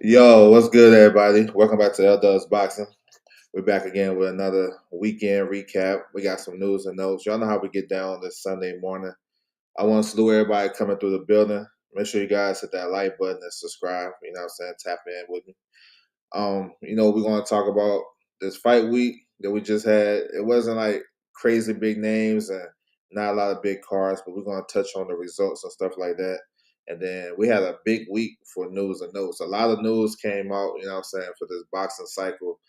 Yo, what's good, everybody? Welcome back to L Dubs Boxing. We're back again with another weekend recap. We got some news and notes. Y'all know how we get down this Sunday morning. I want to salute everybody coming through the building. Make sure you guys hit that like button and subscribe. You know what I'm saying? Tap in with me. We're gonna talk about this fight week that we just had. It wasn't like crazy big names and not a lot of big cards, but we're gonna touch on the results and stuff like that. And then we had a big week for news and notes. A lot of news came out, you know what I'm saying, for this boxing cycle.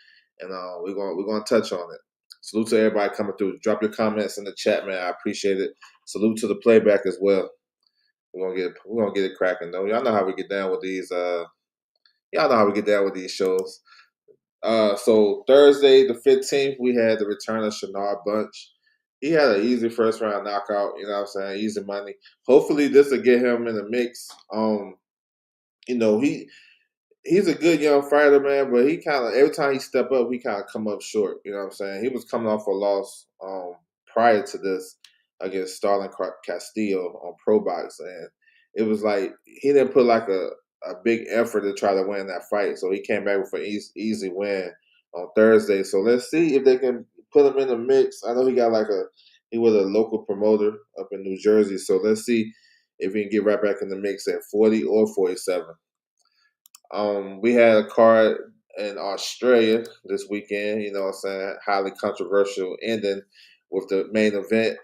And we're gonna touch on it. Salute to everybody coming through. Drop your comments in the chat, man. I appreciate it. Salute to the playback as well. We're gonna get it cracking though. Y'all know how we get down with these y'all know how we get down with these shows. So Thursday the 15th, we had the return of Shamar Bunch. He had an easy first round knockout, you know what I'm saying? Easy money. Hopefully this will get him in the mix. You know, he's a good young fighter, man, but he kind of every time he step up, he kind of come up short. You know what I'm saying? He was coming off a loss prior to this against Starlin Castillo on Pro Box, and it was like he didn't put like a big effort to try to win that fight. So he came back with an easy win on Thursday. So let's see if they can put him in the mix. I know he was a local promoter up in New Jersey. So let's see if he can get right back in the mix at 40 or 47. We had a card in Australia this weekend, you know what I'm saying? Highly controversial ending with the main event,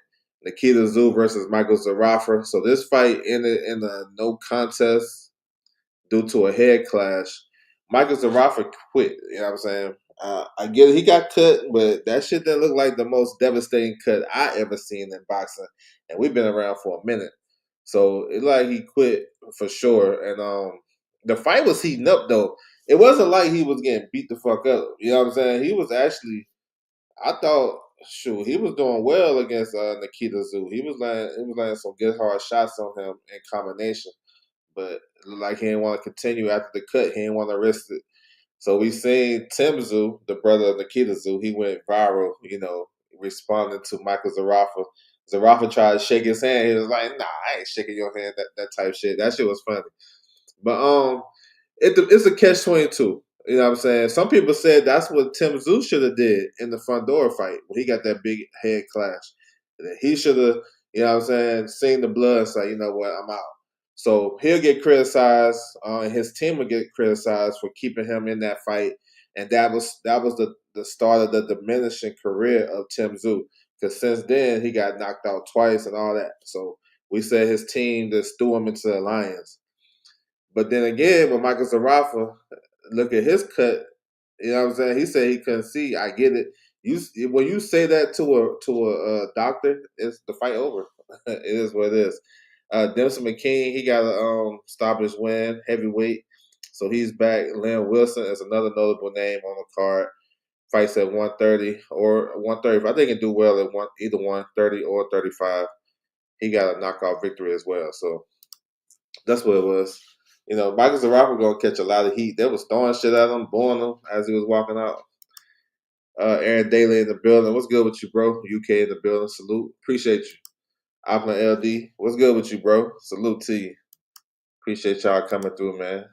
Nikita Tszyu versus Michael Zarafa. So this fight ended in a no contest due to a head clash. Michael Zarafa quit, you know what I'm saying? I get it, he got cut, but that shit didn't look like the most devastating cut I ever seen in boxing. And we've been around for a minute. So it like he quit for sure. And the fight was heating up though. It wasn't like he was getting beat the fuck up. You know what I'm saying? He was actually I thought shoot, he was doing well against Nikita Tszyu. He was laying some good hard shots on him in combination. But it looked like he didn't want to continue after the cut. He didn't want to risk it. So we seen Tim Tszyu, the brother of Nikita Tszyu, he went viral, you know, responding to Michael Zarafa. Zarafa tried to shake his hand. He was like, "Nah, I ain't shaking your hand." That type shit. That shit was funny. But it's a catch 22. You know what I'm saying? Some people said that's what Tim Tszyu should have did in the front door fight when he got that big head clash. He should have, you know what I'm saying, seen the blood and say, you know what, I'm out. So he'll get criticized, and his team will get criticized for keeping him in that fight. And that was the start of the diminishing career of Tim Tszyu. Because since then he got knocked out twice and all that. So we said his team just threw him into the lions. But then again, when Michael Zarafa, look at his cut, you know what I'm saying? He said he couldn't see. I get it. You when you say that to a doctor, it's the fight over. It is what it is. Dempsey McKean, he got a stoppage win, heavyweight, so he's back. Lynn Wilson is another notable name on the card. Fights at 130 or 130. I think he can do well at either 130 or 35. He got a knockout victory as well. So that's what it was. You know, Michael Zarafa gonna catch a lot of heat. They was throwing shit at him, booing him as he was walking out. Aaron Daly in the building. What's good with you, bro? UK in the building. Salute. Appreciate you. Opna LD. What's good with you, bro? Salute to you. Appreciate y'all coming through, man.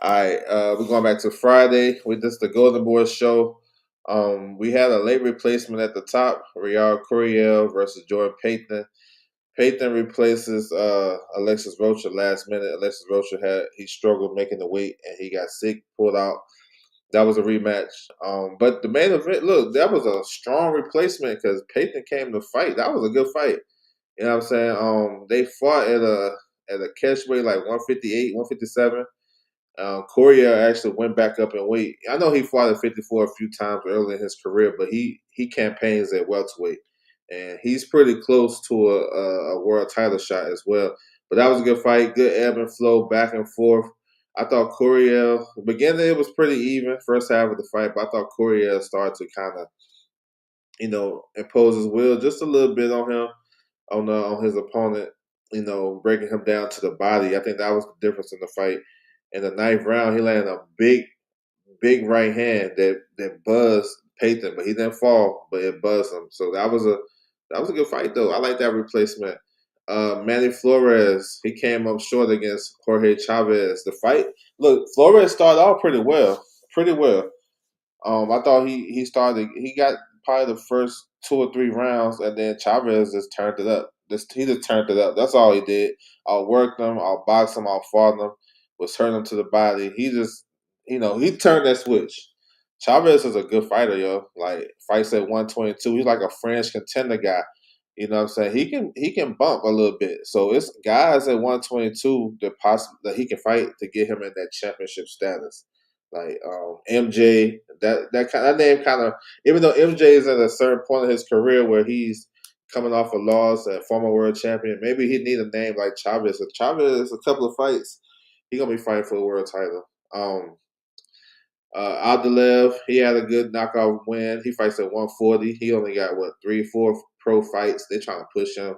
All right, we're going back to Friday with this the Golden Boy show. We had a late replacement at the top, Riyad Curiel versus Jordan Payton. Payton replaces Alexis Rocha last minute. Alexis Rocha he struggled making the weight and he got sick, pulled out. That was a rematch. But the main event, look, that was a strong replacement because Payton came to fight. That was a good fight. You know what I'm saying? They fought at a catch weight like 158, 157. Coria actually went back up in weight. I know he fought at 54 a few times early in his career, but he campaigns at welterweight, and he's pretty close to a world title shot as well. But that was a good fight, good ebb and flow, back and forth. I thought Coria, beginning it was pretty even first half of the fight, but I thought Coria started to kind of impose his will just a little bit on him on his opponent. Breaking him down to the body. I think that was the difference in the fight. In the ninth round, he landed a big right hand that buzzed Payton, but he didn't fall, but it buzzed him. So that was a good fight though. I like that replacement. Manny Flores, he came up short against Jorge Chavez. The fight, look, Flores started off pretty well, pretty well. I thought he started. He got probably the first 2 or 3 rounds, and then Chavez just turned it up. He just turned it up. That's all he did. I'll work him. I'll box him. I'll fought him. Was hurting him to the body. He just, he turned that switch. Chavez is a good fighter, yo. Like fights at 122. He's like a French contender guy. You know what I'm saying? He can bump a little bit. So it's guys at 122 that he can fight to get him in that championship status. Like MJ, that name kind of, even though MJ is at a certain point in his career where he's coming off a loss at former world champion, maybe he need a name like Chavez. If Chavez a couple of fights, he gonna be fighting for the world title. Abdulaev, he had a good knockout win. He fights at 140. He only got 3, 4 pro fights. They're trying to push him.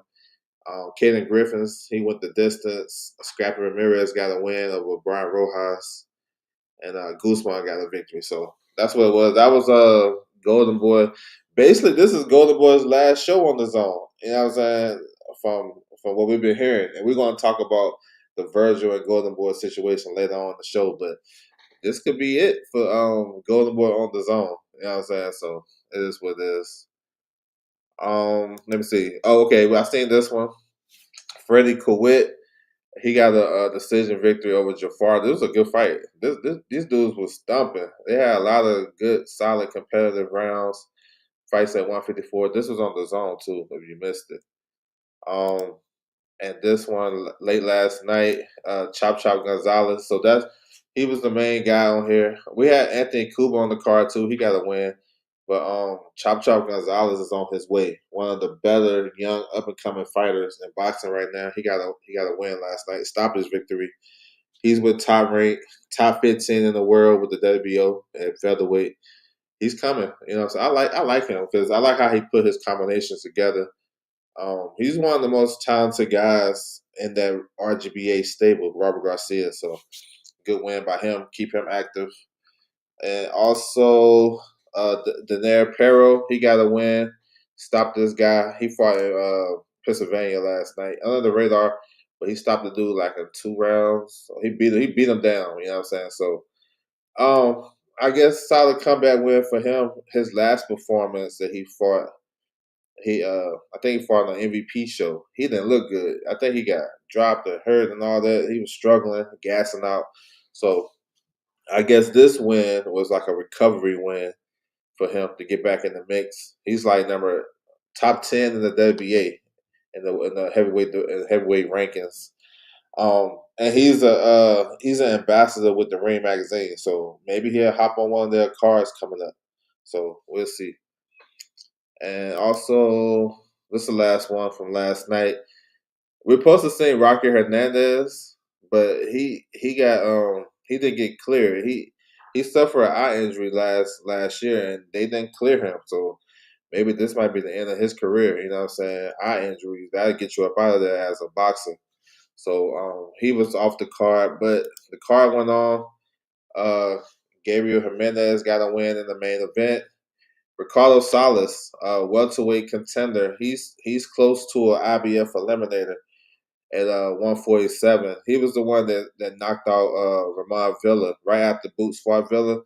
Caden Griffins, he went the distance. Scrappy Ramirez got a win over Brian Rojas, and Guzman got a victory. So that's what it was. That was Golden Boy. Basically, this is Golden Boy's last show on the zone. You know what I'm saying? From what we've been hearing, and we're going to talk about the Virgil and Golden Boy situation later on in the show, but this could be it for Golden Boy on the zone. You know what I'm saying? So it is what it is. Let me see. Oh, okay. Well, I seen this one. Freddie Kawit, he got a decision victory over Jafar. This was a good fight. These dudes was stumping. They had a lot of good, solid, competitive rounds. Fights at 154. This was on the zone too. If you missed it. Um, and this one late last night, Chop Chop Gonzalez. So he was the main guy on here. We had Anthony Cuba on the card too. He got a win. But Chop Chop Gonzalez is on his way. One of the better young up and coming fighters in boxing right now. He got a win last night. Stopped his victory. He's with top 15 in the world with the WBO at featherweight. He's coming. So I like him because I like how he put his combinations together. He's one of the most talented guys in that RGBA stable, Robert Garcia. So good win by him. Keep him active. And also, Daenerys Pero, he got a win. Stopped this guy. He fought in Pennsylvania last night under the radar, but he stopped the dude like in 2 rounds. So he beat him down. You know what I'm saying? So, I guess solid comeback win for him. His last performance that he fought, I think he fought on an MVP show. He didn't look good. I think he got dropped or hurt and all that. He was struggling, gassing out. So I guess this win was like a recovery win for him to get back in the mix. He's like top 10 in the WBA in the heavyweight rankings. And he's an ambassador with the Ring magazine, so maybe he'll hop on one of their cars coming up. So we'll see. And also, this is the last one from last night. We're supposed to see Rocky Hernandez, but he didn't get cleared. He suffered an eye injury last year, and they didn't clear him. So maybe this might be the end of his career. You know what I'm saying? Eye injuries that'll get you up out of there as a boxer. So he was off the card, but the card went on. Uh, Gabriel Jimenez got a win in the main event. Ricardo Salas, welterweight contender, he's close to an IBF eliminator at 147. He was the one that knocked out Ramon Villa right after Boots fought Villa,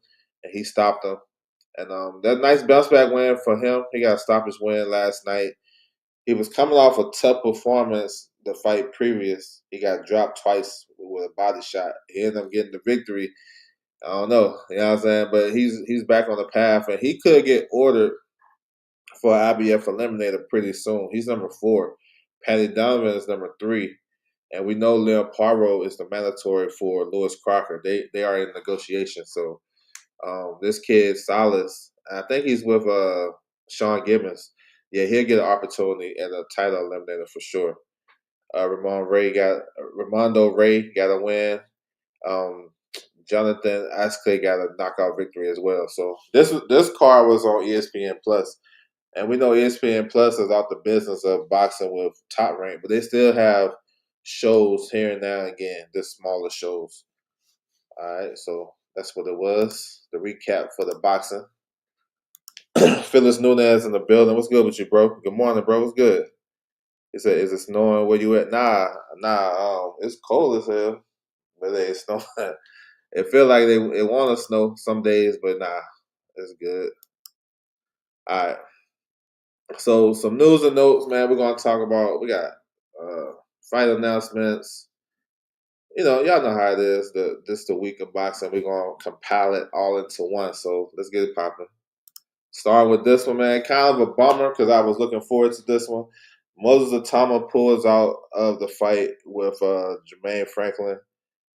and he stopped him. And that nice bounce back win for him. He got a stoppage win last night. He was coming off a tough performance the fight previous. He got dropped twice with a body shot. He ended up getting the victory. I don't know, you know what I'm saying? But he's back on the path, and he could get ordered for IBF eliminator pretty soon. He's number 4. Patty Donovan is number 3. And we know Leon Poirot is the mandatory for Lewis Crocker. They are in negotiation. So this kid, Salas, I think he's with Sean Gibbons. Yeah, he'll get an opportunity at a title eliminator for sure. Ramondo Ray got a win. Um, Jonathan Askley got a knockout victory as well. So this card was on ESPN Plus. And we know ESPN Plus is out the business of boxing with Top Rank, but they still have shows here and now and again, just smaller shows. All right, so that's what it was. The recap for the boxing. Phyllis Nunez in the building. What's good with you, bro? Good morning, bro. What's good? Is it snowing where you at? Nah. It's cold as hell, but it ain't snowing. It feel like it want to snow some days, but nah, it's good. All right. So some news and notes, man. We're gonna talk about. We got fight announcements. Y'all know how it is. This the week of boxing. We're gonna compile it all into one. So let's get it popping. Starting with this one, man. Kind of a bummer because I was looking forward to this one. Moses Atama pulls out of the fight with Jermaine Franklin.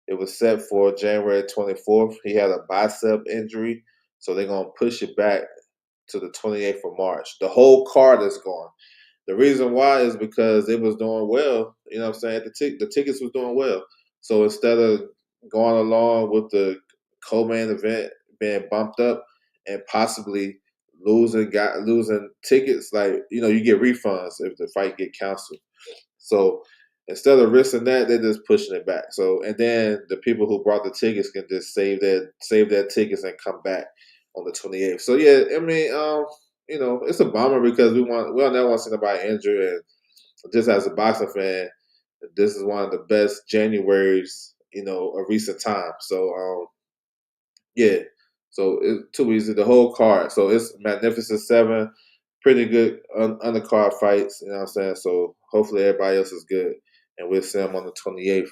It was set for January 24th. He had a bicep injury, so they're gonna push it back to the 28th of March. The whole card is gone. The reason why is because it was doing well. You know what I'm saying? The tickets was doing well. So instead of going along with the co-main event being bumped up and possibly losing tickets, like you get refunds if the fight get canceled. So instead of risking that, they're just pushing it back. So and then the people who brought the tickets can just save their tickets and come back on the 28th. So yeah, I mean, it's a bummer because we don't never want to see nobody injured, and just as a boxing fan, this is one of the best Januaries of recent times. So yeah, so it's too easy. The whole card, so it's Magnificent Seven, pretty good undercard fights. You know what I'm saying? So hopefully everybody else is good, and we'll see them on the 28th.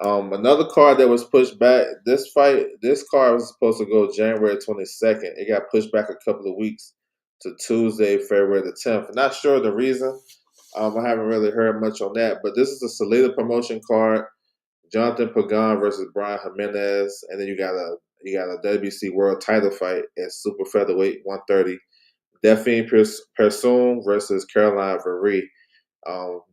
Another card that was pushed back. This card was supposed to go January 22nd. It got pushed back a couple of weeks to Tuesday, February the 10th. Not sure the reason. I haven't really heard much on that, but this is a Salida promotion card. Jonathan Pagan versus Brian Jimenez, and then you got a WBC World Title fight at super featherweight 130. Delphine Persoon versus Caroline Verri.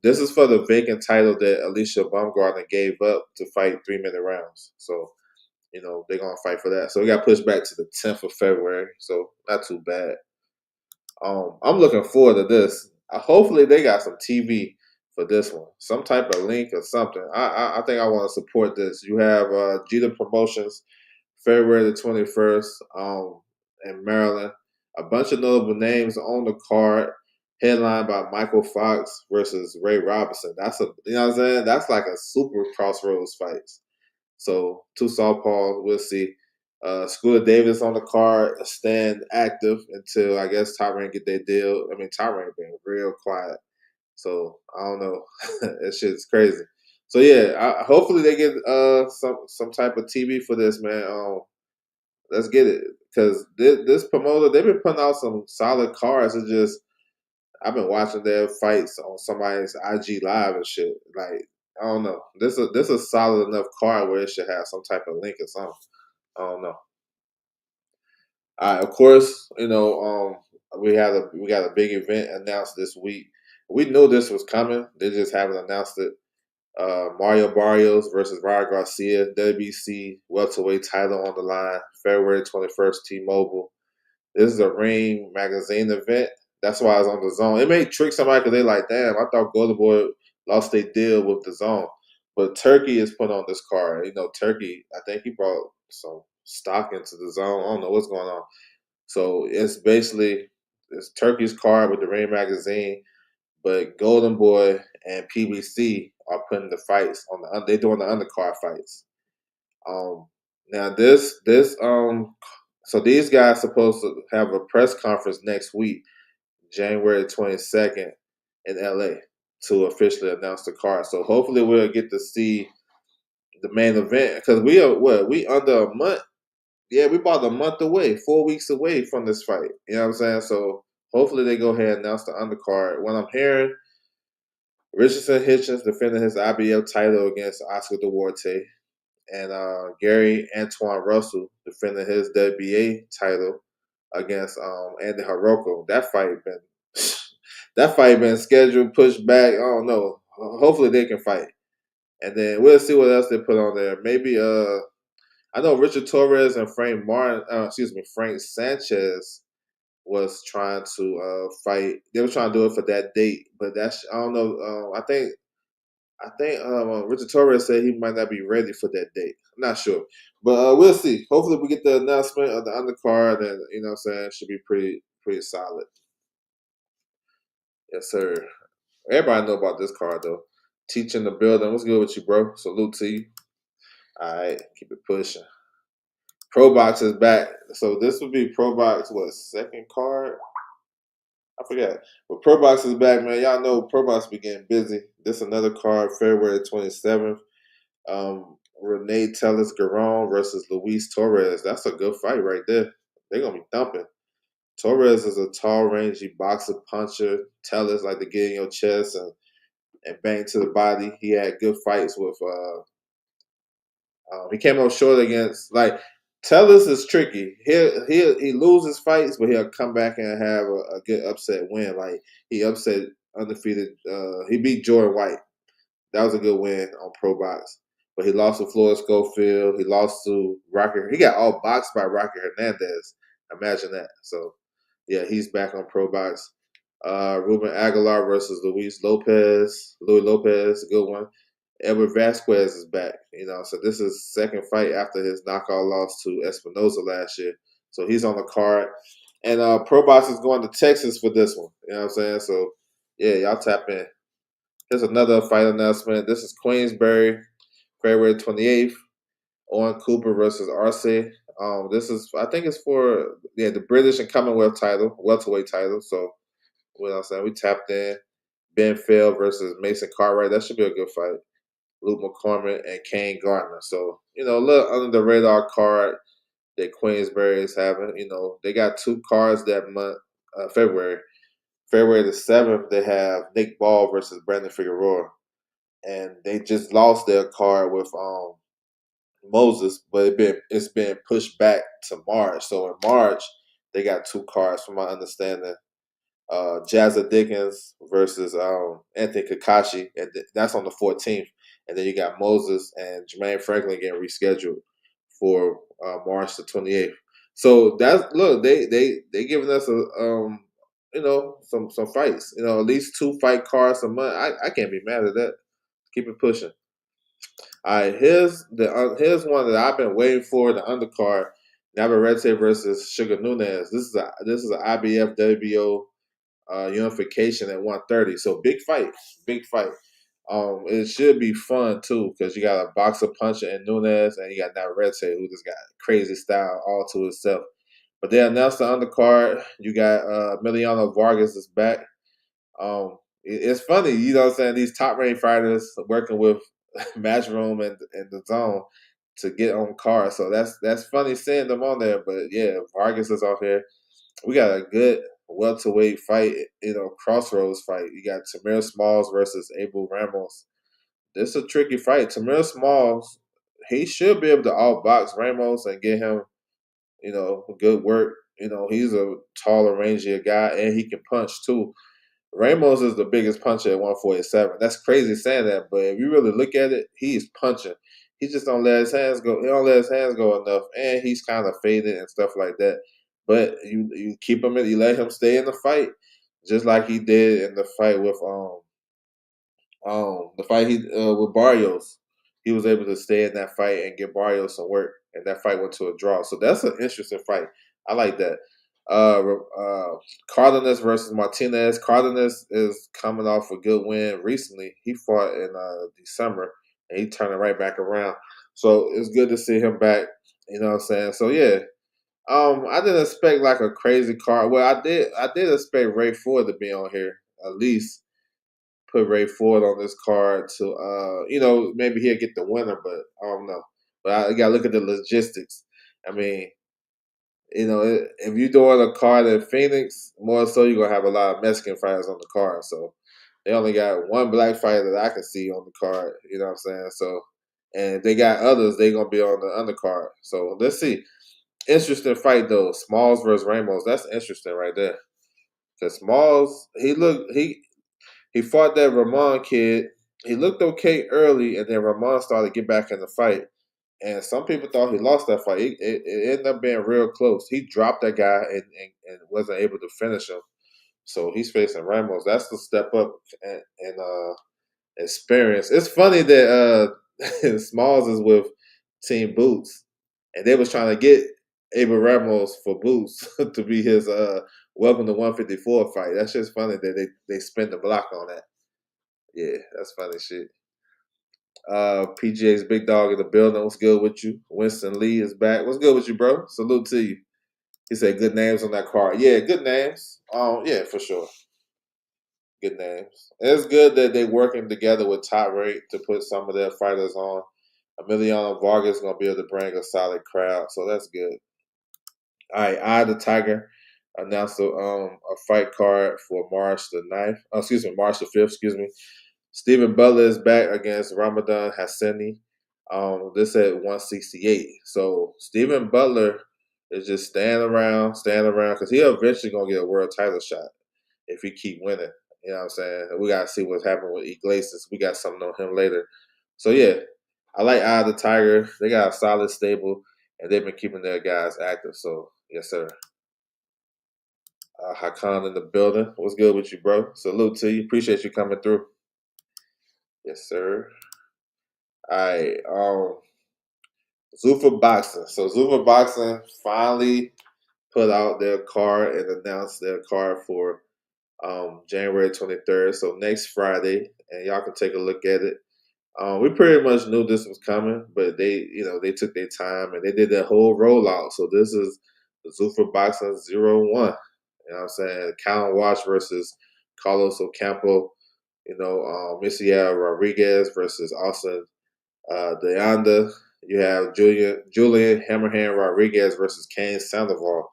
This is for the vacant title that Alicia Baumgartner gave up to fight 3-minute rounds. So, they're going to fight for that. So, we got pushed back to the 10th of February. So, not too bad. I'm looking forward to this. Hopefully, they got some TV for this one, some type of link or something. I think I want to support this. You have Jeter Promotions, February the 21st, in Maryland. A bunch of notable names on the card. Headlined by Michael Fox versus Ray Robinson. You know what I'm saying? That's like a super crossroads fight. So two southpaws, we'll see. Scooter Davis on the card, stand active until I guess Tyron get their deal. I mean, Tyron been real quiet, so I don't know. That shit's crazy. So yeah, hopefully they get some type of TV for this, man. Let's get it because this promoter they've been putting out some solid cards. It's just I've been watching their fights on somebody's IG live and shit. Like I don't know. This a solid enough card where it should have some type of link or something. I don't know. Of course, we got a big event announced this week. We knew this was coming. They just haven't announced it. Mario Barrios versus Ryan Garcia, WBC welterweight title on the line, February 21st, T-Mobile. This is a Ring Magazine event. That's why it's on the Zone. It may trick somebody because they like, damn, I thought Golden Boy lost their deal with the Zone. But Turkey is put on this card. Turkey, I think he brought some stock into the Zone. I don't know what's going on. So it's Turkey's card with the Ring Magazine, but Golden Boy and PBC are putting the fights on they're doing the undercard fights. Now so these guys supposed to have a press conference next week, January 22nd in LA to officially announce the card. So hopefully we'll get to see the main event because we under a month. Yeah, we about a month away, 4 weeks away from this fight. You know what I'm saying? So hopefully they go ahead and announce the undercard. What I'm hearing, Richardson Hitchens defending his IBF title against Oscar Duarte, and Gary Antoine Russell defending his WBA title against Andy Hiroko. That fight been scheduled, pushed back. I don't know. Hopefully they can fight, and then we'll see what else they put on there. Maybe I know Richard Torres and Frank Sanchez was trying to fight. They were trying to do it for that date, but I don't know. I think Richard Torres said he might not be ready for that date. I'm not sure, but we'll see. Hopefully, we get the announcement of the undercard, and you know what I'm saying, it should be pretty solid. Yes, sir. Everybody know about this card though. Teaching the building. What's good with you, bro? Salute to you. All right, keep it pushing. Pro Box is back. So this would be Pro Box, what, second card? I forgot. But Pro Box is back, man. Y'all know Pro Box be getting busy. This another card, February 27th. Renee Tellis Garon versus Luis Torres. That's a good fight right there. They're gonna be thumping. Torres is a tall, rangy boxer puncher. Tellis like to get in your chest and bang to the body. He had good fights with he came up short against like Tellis is tricky. He loses fights, but he'll come back and have a good upset win. Like he upset undefeated. He beat Jordan White. That was a good win on Pro Box. But he lost to Floyd Schofield. He lost to Rocky. He got all boxed by Rocky Hernandez. Imagine that. So yeah, he's back on Pro Box. Ruben Aguilar versus Louis Lopez, good one. Edward Vasquez is back, so this is second fight after his knockout loss to Espinoza last year. So he's on the card. And Pro Box is going to Texas for this one. You know what I'm saying? So yeah, y'all tap in. Here's another fight announcement. This is Queensberry, February 28th. Owen Cooper versus Arce. This is, I think it's for the British and Commonwealth title, welterweight title. So, what I'm saying, we tapped in. Ben Phil versus Mason Cartwright. That should be a good fight. Luke McCormick and Kane Gardner. So, a little under the radar card that Queensberry is having. They got two cards that month, February. February the 7th, they have Nick Ball versus Brandon Figueroa. And they just lost their card with Moses, but it's been pushed back to March. So in March, they got two cards, from my understanding. Jazza Dickens versus Anthony Kakashi, and that's on the 14th. And then you got Moses and Jermaine Franklin getting rescheduled for March the 28th. So that's look, they giving us some fights. At least two fight cards a month. I can't be mad at that. Keep it pushing. All right, here's one that I've been waiting for, the undercard. Navarrete versus Sugar Nunez. This is an IBF WBO unification at 130. So big fight, big fight. It should be fun too because you got a boxer puncher in Nunez and you got Navarrete who just got crazy style all to itself. But they announced the undercard. You got Emiliano Vargas is back. It's funny, what I'm saying, these top rank fighters working with Matchroom and the Zone to get on cards. So that's funny seeing them on there. But yeah, Vargas is out here. We got a good welterweight fight, crossroads fight. You got Tamir Smalls versus Abel Ramos. This is a tricky fight. Tamir Smalls, he should be able to outbox Ramos and get him, good work. He's a taller, rangier guy, and he can punch too. Ramos is the biggest puncher at 147. That's crazy saying that, but if you really look at it, he's punching. He just don't let his hands go. He don't let his hands go enough, and he's kind of faded and stuff like that. But you keep him in, you let him stay in the fight, just like he did in the fight with with Barrios. He was able to stay in that fight and get Barrios some work, and that fight went to a draw. So that's an interesting fight. I like that. Cardenas versus Martinez. Cardenas is coming off a good win recently. He fought in December, and he turned it right back around. So it's good to see him back. You know what I'm saying? So yeah, I didn't expect like a crazy card. Well, I did expect Ray Ford to be on here at least. Put Ray Ford on this card to maybe he'll get the winner, but I don't know. But I gotta look at the logistics. I mean, if you're doing a card in Phoenix, more so you're gonna have a lot of Mexican fighters on the card. So they only got one black fighter that I can see on the card. You know what I'm saying? So, and they got others, they gonna be on the undercard. So let's see. Interesting fight though. Smalls versus Ramos. That's interesting right there. Cause Smalls, he fought that Ramon kid. He looked okay early, and then Ramon started to get back in the fight. And some people thought he lost that fight. It ended up being real close. He dropped that guy and wasn't able to finish him. So he's facing Ramos. That's the step up and experience. It's funny that Smalls is with Team Boots, and they was trying to get Abel Ramos for Boots to be his Welcome to 154 fight. That's just funny that they spin the block on that. Yeah, that's funny shit. PGA's big dog in the building. What's good with you? Winston Lee is back. What's good with you, bro? Salute to you. He said good names on that card. Yeah, good names. Yeah, for sure. Good names. It's good that they're working together with Top Rank to put some of their fighters on. Emiliano Vargas is gonna be able to bring a solid crowd, so that's good. All right, I the Tiger announced a fight card for March the 9th. Excuse me, March the 5th. Excuse me. Stephen Butler is back against Ramadan Hassani. This at 168. So Stephen Butler is just staying around because he eventually gonna get a world title shot if he keep winning. You know what I'm saying? We gotta see what's happening with Iglesias. We got something on him later. So yeah, I like Eye of the Tiger. They got a solid stable, and they've been keeping their guys active. So yes, sir. Hakan in the building. What's good with you, bro? Salute to you. Appreciate you coming through. Yes, sir. All right. Zuffa Boxing. So Zuffa Boxing finally put out their card and announced their card for January 23rd. So next Friday, and y'all can take a look at it. We pretty much knew this was coming, but they took their time and they did their whole rollout. So this is the Zuffa Boxing 0-1. You know what I'm saying? Callum Watch versus Carlos Ocampo. Misiel Rodriguez versus Austin Deanda. You have Julian Hammerhand Rodriguez versus Kane Sandoval.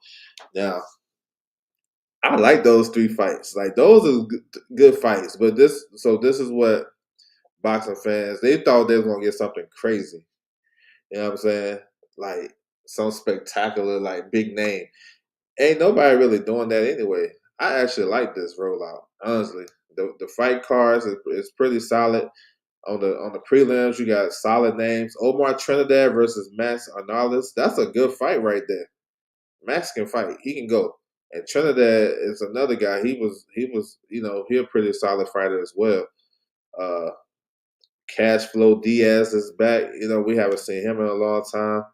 Now, I like those three fights. Like those are good fights. But this is what boxing fans they thought they were gonna get something crazy. You know what I'm saying? Like some spectacular, like big name. Ain't nobody really doing that anyway. I actually like this rollout. Honestly, the fight cards is pretty solid. On the prelims, you got solid names. Omar Trinidad versus Max Arnaldes. That's a good fight right there. Max can fight. He can go. And Trinidad is another guy. He a pretty solid fighter as well. Uh Cash Flow Diaz is back. We haven't seen him in a long time.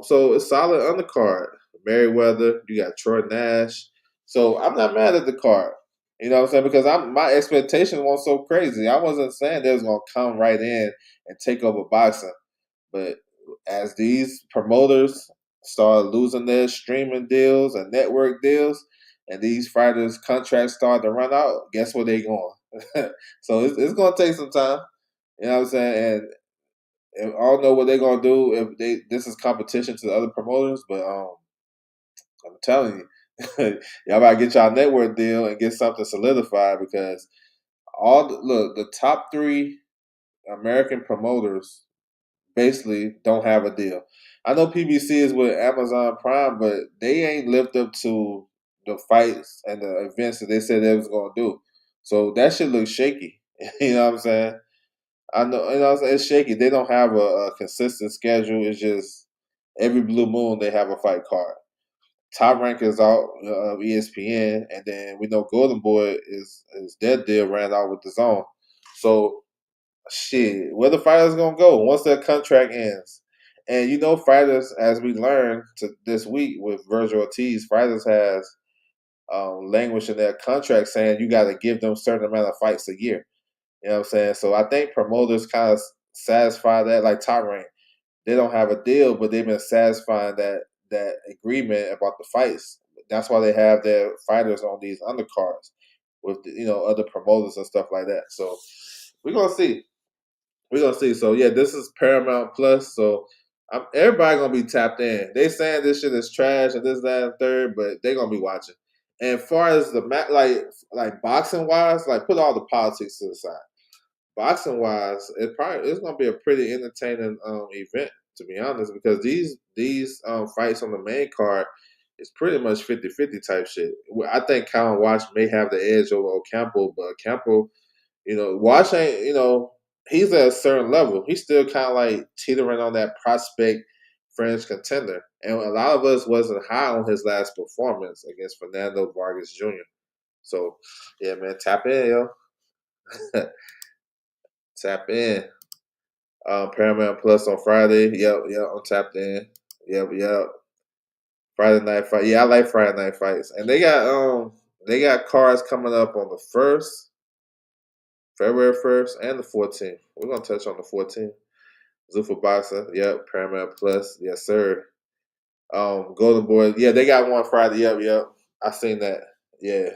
So it's solid undercard. Merriweather, you got Troy Nash. So I'm not mad at the card. You know what I'm saying? Because my expectation was so crazy. I wasn't saying they was gonna come right in and take over boxing. But as these promoters start losing their streaming deals and network deals, and these fighters' contracts start to run out, guess where they going? So it's gonna take some time. You know what I'm saying? And I don't know what they're gonna do if this is competition to the other promoters, but I'm telling you, y'all gotta get y'all network deal and get something solidified because the top three American promoters basically don't have a deal. I know PBC is with Amazon Prime, but they ain't lived up to the fights and the events that they said they was gonna do. So that shit looks shaky. You know what I'm saying? I know, it's shaky. They don't have a consistent schedule. It's just every blue moon they have a fight card. Top Rank is out of ESPN, and then we know Golden Boy is their deal ran out with the Zone. So shit, where the fighters gonna go once their contract ends? And fighters, as we learned this week with Virgil Ortiz, fighters has language in their contract saying you got to give them a certain amount of fights a year. You know what I'm saying? So I think promoters kind of satisfy that, like Top Rank. They don't have a deal, but they've been satisfying that agreement about the fights. That's why they have their fighters on these undercards with other promoters and stuff like that. So we're gonna see. We're gonna see. So yeah, this is Paramount Plus. So everybody gonna be tapped in. They saying this shit is trash and this, that, and third, but they gonna be watching. And as far as the like boxing wise, like put all the politics to the side. Boxing wise, it's gonna be a pretty entertaining event, to be honest, because these fights on the main card is pretty much 50-50 type shit. I think Colin Watch may have the edge over Ocampo, but Ocampo, Watch ain't, he's at a certain level. He's still kind of like teetering on that prospect French contender. And a lot of us wasn't high on his last performance against Fernando Vargas Jr. So, yeah, man, tap in, yo. Tap in. Paramount Plus on Friday. Yep, I'm tapped in. Yep. Friday night fight. Yeah, I like Friday night fights. And they got cards coming up on the 1st, February 1st and the 14th. We're gonna touch on the 14th. Zuffa Boxing, yep. Paramount Plus, yes sir. Golden Boy, yeah, they got one Friday. Yep. I seen that. Yeah,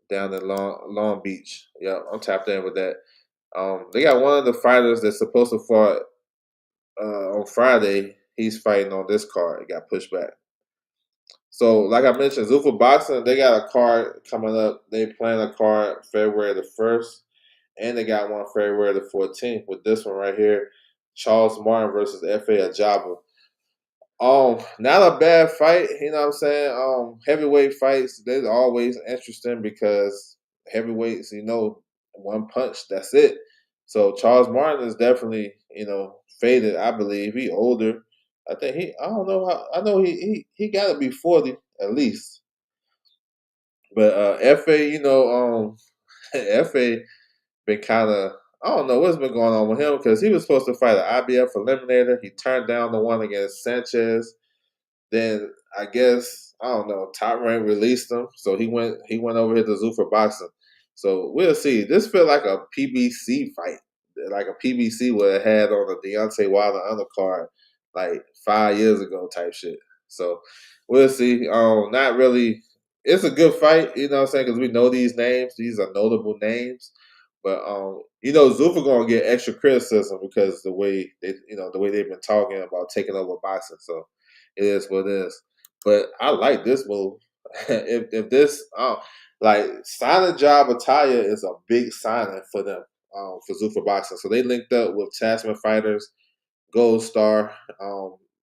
down in Long Beach. Yep, I'm tapped in with that. They got one of the fighters that's supposed to fight on Friday. He's fighting on this card. It got pushed back. So, like I mentioned, Zuffa Boxing, they got a card coming up. They plan a card February the 1st, and they got one February the 14th with this one right here, Charles Martin versus F.A. Ajaba. Not a bad fight, you know what I'm saying? Heavyweight fights, they're always interesting because heavyweights, one punch, that's it. So Charles Martin is definitely, faded, I believe. He older. I don't know how, I know he gotta be 40 at least. But FA, FA been kind of, I don't know what's been going on with him because he was supposed to fight an IBF eliminator. He turned down the one against Sanchez. Then I guess I don't know. Top Rank released him, so he went over here to Zuffa Boxing. So we'll see. This feel like a PBC fight, like a PBC would have had on a Deontay Wilder undercard like 5 years ago type shit. So we'll see. Not really. It's a good fight, you know what I'm saying? Because we know these names. These are notable names. But Zuffa gonna get extra criticism because the way they've been talking about taking over boxing. So it is what it is. But I like this move. if this like signing Job Ataya is a big signing for them for Zuffa Boxing. So they linked up with Tasman Fighters, Gold Star,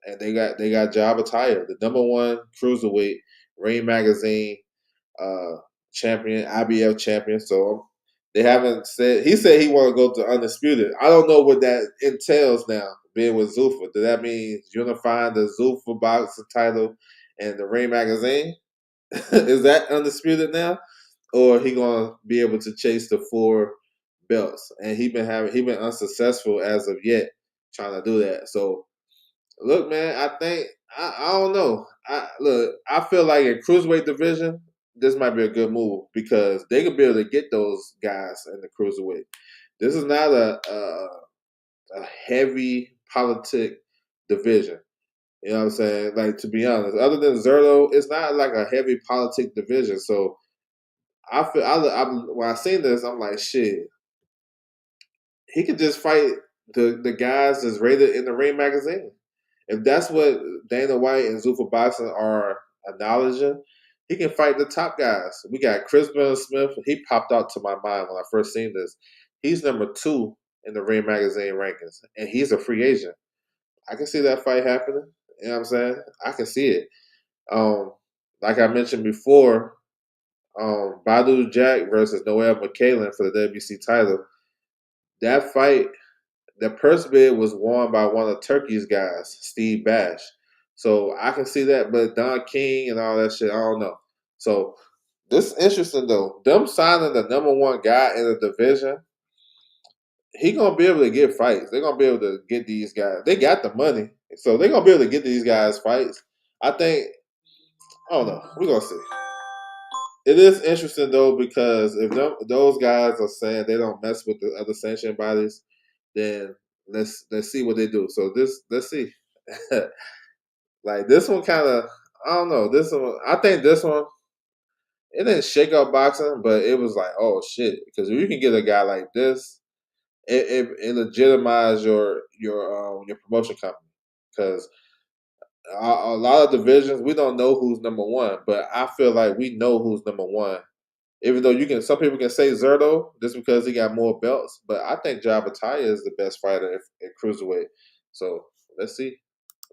and they got Job Ataya, the number one cruiserweight, Ring Magazine uh, champion, IBF champion. So they haven't said. He said he want to go to undisputed. I don't know what that entails now. Being with Zuffa, does that mean unifying the Zuffa boxing title and the Ring Magazine? Is that undisputed now, or he gonna be able to chase the 4 belts? And he been unsuccessful as of yet trying to do that. So look, man, I think I don't know. I feel like in cruiserweight division, this might be a good move because they could be able to get those guys in the cruiserweight. This is not a heavy politic division. You know what I'm saying? Like to be honest, other than Zerto, it's not like a heavy politic division. So when I seen this, I'm like, shit, he could just fight the guys that's rated in the Ring Magazine. If that's what Dana White and Zuffa Boxing are acknowledging, he can fight the top guys. We got Chris Smith. He popped out to my mind when I first seen this. He's number 2 in the Ring Magazine rankings, and he's a free agent. I can see that fight happening. You know what I'm saying? I can see it. Like I mentioned before, Badu Jack versus Noel McCallan for the WC title. That fight, the purse bid was won by one of Turkey's guys, Steve Bash. So I can see that, but Don King and all that shit, I don't know. So this is interesting though. Them signing the number 1 guy in the division, he gonna be able to get fights. They're gonna be able to get these guys. They got the money, so they're gonna be able to get these guys fights. I think. I don't know. We're gonna see. It is interesting though because if those guys are saying they don't mess with the other sanctioned bodies, then let's see what they do. So let's see. Like this one kind of, I don't know. This one, I think this one, it didn't shake up boxing, but it was like, oh shit, because if you can get a guy like this, it legitimizes your promotion company because a lot of divisions we don't know who's number 1, but I feel like we know who's number 1. Even though some people can say Zerto just because he got more belts, but I think Jabataya is the best fighter in cruiserweight. So let's see.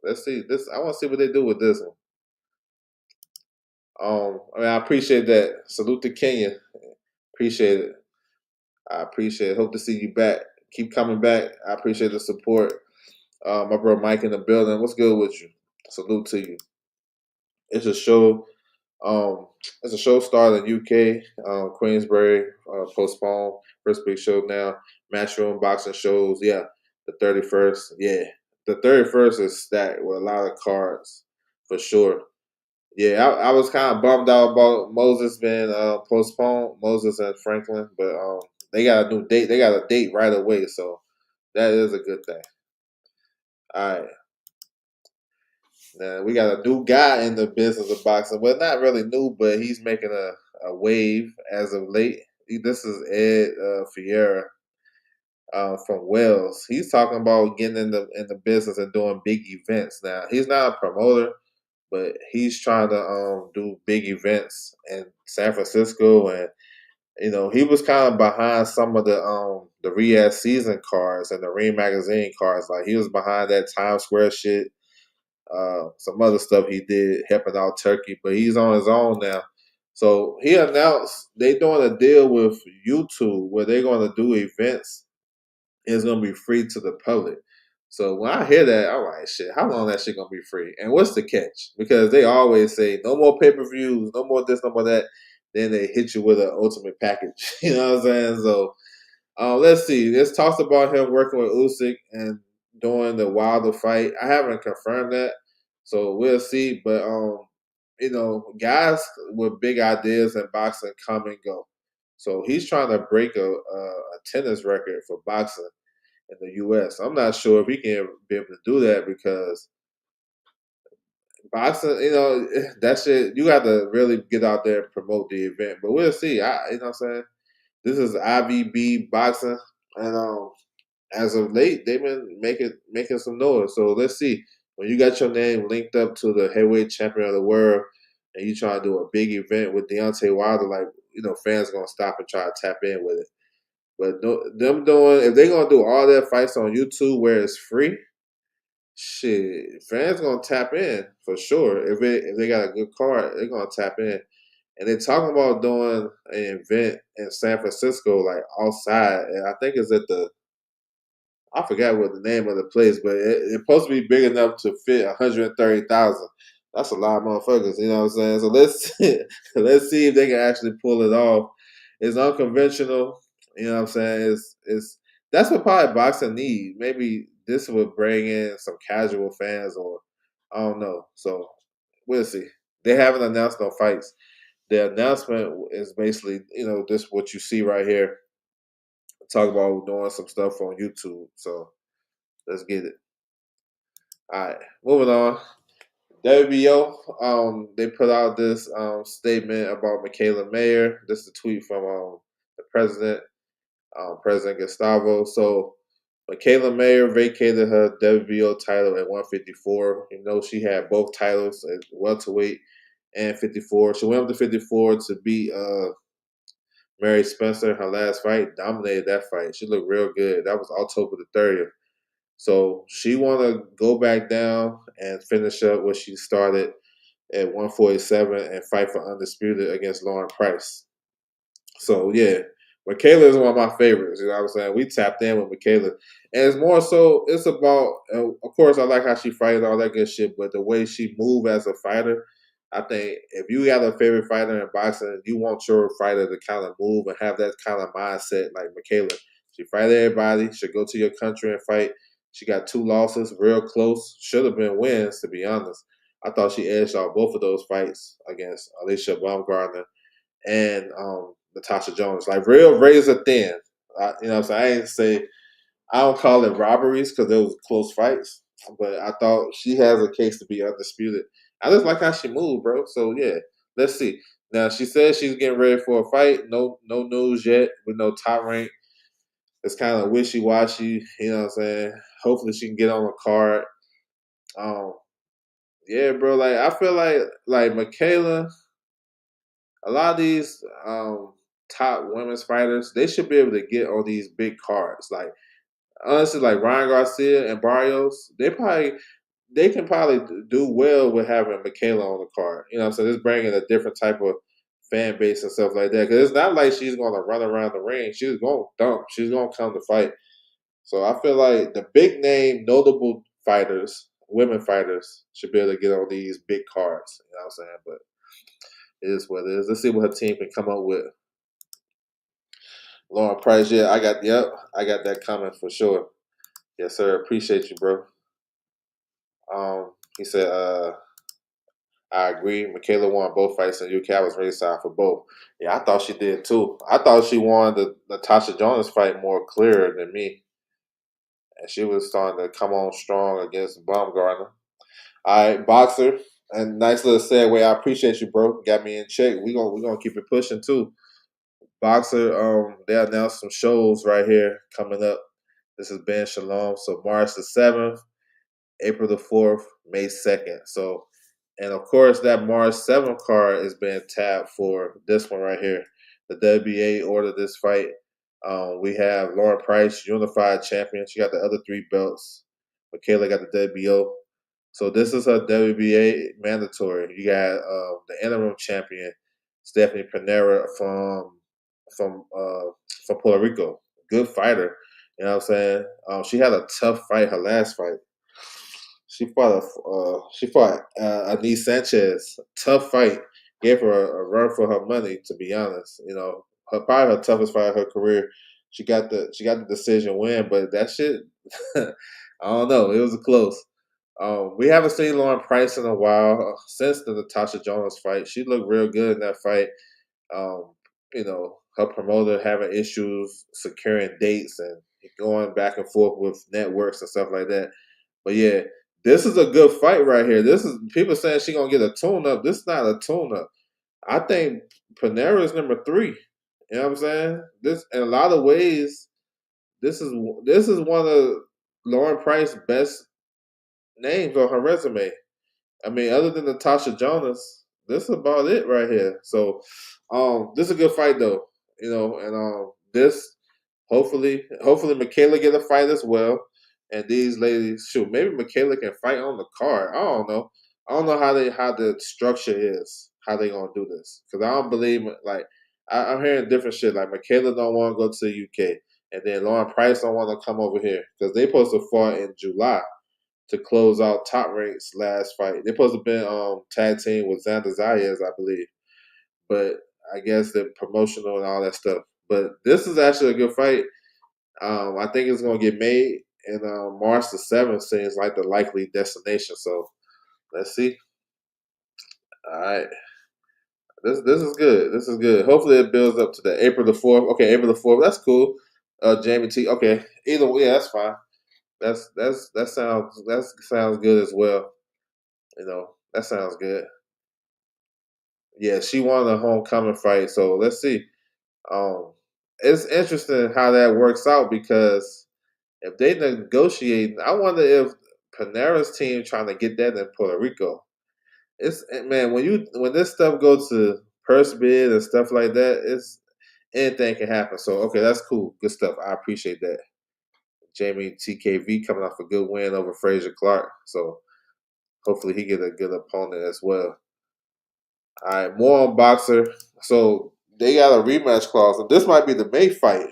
Let's see this. I want to see what they do with this one. I appreciate that. Salute to Kenya. Appreciate it. I appreciate it. Hope to see you back. Keep coming back. I appreciate the support. My bro Mike in the building. What's good with you? Salute to you. It's a show. It's a show started in UK. Queensbury postponed. First big show now. Matchroom boxing shows. Yeah, the 31st. Yeah, the 31st is stacked with a lot of cards for sure. Yeah, I was kind of bummed out about Moses being postponed, Moses and Franklin, but they got a new date. They got a date right away, so that is a good thing. All right, now we got a new guy in the business of boxing. Well, not really new, but he's making a wave as of late. This is Ed Fiera from Wales. He's talking about getting in the business and doing big events. Now he's not a promoter, but he's trying to do big events in San Francisco, and he was kind of behind some of the Riyadh season cards and the Ring magazine cards. Like he was behind that Times Square shit, some other stuff he did helping out Turkey, but he's on his own now. So he announced they doing a deal with YouTube where they're going to do events. It's going to be free to the public. So when I hear that, I'm like, shit, how long that shit gonna be free? And what's the catch? Because they always say no more pay-per-views, no more this, no more that. Then they hit you with an ultimate package. You know what I'm saying? So let's see. There's talks about him working with Usyk and doing the Wilder fight. I haven't confirmed that, so we'll see. But guys with big ideas in boxing come and go. So he's trying to break a tennis record for boxing in the U.S. I'm not sure if he can be able to do that because boxing, that shit, you got to really get out there and promote the event. But we'll see. You know what I'm saying? This is IVB boxing, and as of late, they've been making some noise. So let's see. When you got your name linked up to the heavyweight champion of the world, and you try to do a big event with Deontay Wilder, like fans gonna stop and try to tap in with it. But them doing if they're gonna do all their fights on YouTube where it's free, shit, fans gonna tap in for sure. If they got a good card, they're gonna tap in. And they're talking about doing an event in San Francisco, like outside. And I think it's at I forgot what the name of the place, but it's supposed to be big enough to fit 130,000. That's a lot of motherfuckers, you know what I'm saying? So let's let's see if they can actually pull it off. It's unconventional, you know what I'm saying? It's that's what probably boxing need. Maybe this would bring in some casual fans, or I don't know. So we'll see. They haven't announced no fights. The announcement is basically, this what you see right here. Talk about doing some stuff on YouTube. So let's get it. All right, moving on. WBO, they put out this statement about Michaela Mayer. This is a tweet from the president, President Gustavo. So, Michaela Mayer vacated her WBO title at 154. She had both titles at welterweight and 54. She went up to 54 to beat Mary Spencer in her last fight. Dominated that fight. She looked real good. That was October the 30th. So she want to go back down and finish up what she started at 147 and fight for undisputed against Lauren Price. So yeah, Michaela is one of my favorites. You know what I'm saying? We tapped in with Michaela, and it's more so. It's about, of course, I like how she fight and all that good shit, but the way she move as a fighter. I think if you got a favorite fighter in boxing, you want your fighter to kind of move and have that kind of mindset like Michaela. She fight everybody. She'll go to your country and fight. She got 2 losses, real close. Should have been wins, to be honest. I thought she edged out both of those fights against Alicia Baumgardner and Natasha Jones. Like real razor thin. You know what I'm saying? I ain't say I don't call it robberies because it was close fights, but I thought she has a case to be undisputed. I just like how she moved, bro. So yeah, let's see. Now she says she's getting ready for a fight. No news yet with no top rank. It's kind of wishy washy. You know what I'm saying? Hopefully she can get on the card. Um, yeah, bro. Like I feel like Michaela, a lot of these top women's fighters, they should be able to get on these big cards. Like honestly, like Ryan Garcia and Barrios, they can probably do well with having Michaela on the card. You know what I'm saying? It's bringing a different type of fan base and stuff like that. Because it's not like she's going to run around the ring. She's going to dump. She's going to come to fight. So I feel like the big name, notable fighters, women fighters, should be able to get on these big cards. You know what I'm saying? But it is what it is. Let's see what her team can come up with. Lauren Price, yeah, I got that coming for sure. Yes, sir. Appreciate you, bro. He said, I agree. Michaela won both fights in UK. I was really excited for both. Yeah, I thought she did too. I thought she won the Natasha Jonas fight more clearer than me, and she was starting to come on strong against Baumgartner. All right, boxer, and nice little segue. I appreciate you, bro. Got me in check. We gonna keep it pushing too. Boxer, they announced some shows right here coming up. This is Ben Shalom. So March the 7th, April the 4th, May 2nd. So, and of course, that March 7th card is being tapped for this one right here. The WBA ordered this fight. We have Lauren Price, unified champion. She got the other three belts. Michaela got the WBO. So this is her WBA mandatory. You got the interim champion, Stephanie Panera from Puerto Rico. Good fighter. You know what I'm saying? She had a tough fight her last fight. She fought Anise Sanchez. Tough fight. Gave her a run for her money. To be honest, probably her toughest fight of her career. She got the decision win, but that shit, I don't know. It was close. We haven't seen Lauren Price in a while since the Natasha Jonas fight. She looked real good in that fight. Um, her promoter having issues securing dates and going back and forth with networks and stuff like that. But yeah, this is a good fight right here. This is people saying she gonna get a tune up. This is not a tune up. I think Panera is number 3. You know what I'm saying? This in a lot of ways, this is one of Lauren Price's best names on her resume. I mean, other than Natasha Jonas, this is about it right here. So, this is a good fight though, and this hopefully Michaela get a fight as well, and these ladies, shoot, maybe Michaela can fight on the card. I don't know. I don't know how the structure is, how they gonna do this, because I don't believe like I'm hearing different shit. Like Michaela don't want to go to the UK, and then Lauren Price don't want to come over here because they supposed to fight in July to close out Top Rank's last fight. They're supposed to be tag team with Xander Zayas, I believe. But I guess the promotional and all that stuff. But this is actually a good fight. I think it's going to get made, and March the 7th seems like the likely destination. So let's see. All right. This is good. This is good. Hopefully it builds up to the April the 4th. Okay, April the 4th. That's cool. Jamie T. Okay. Either way, that's fine. That sounds good as well. That sounds good. Yeah, she won the homecoming fight, so let's see. Um, it's interesting how that works out because if they negotiate, I wonder if Panera's team trying to get that in Puerto Rico. Man, when this stuff goes to purse bid and stuff like that, it's anything can happen. So okay, that's cool, good stuff. I appreciate that. Jamie TKV coming off a good win over Fraser Clark, so hopefully he get a good opponent as well. All right, more on Boxer. So they got a rematch clause, and this might be the May fight.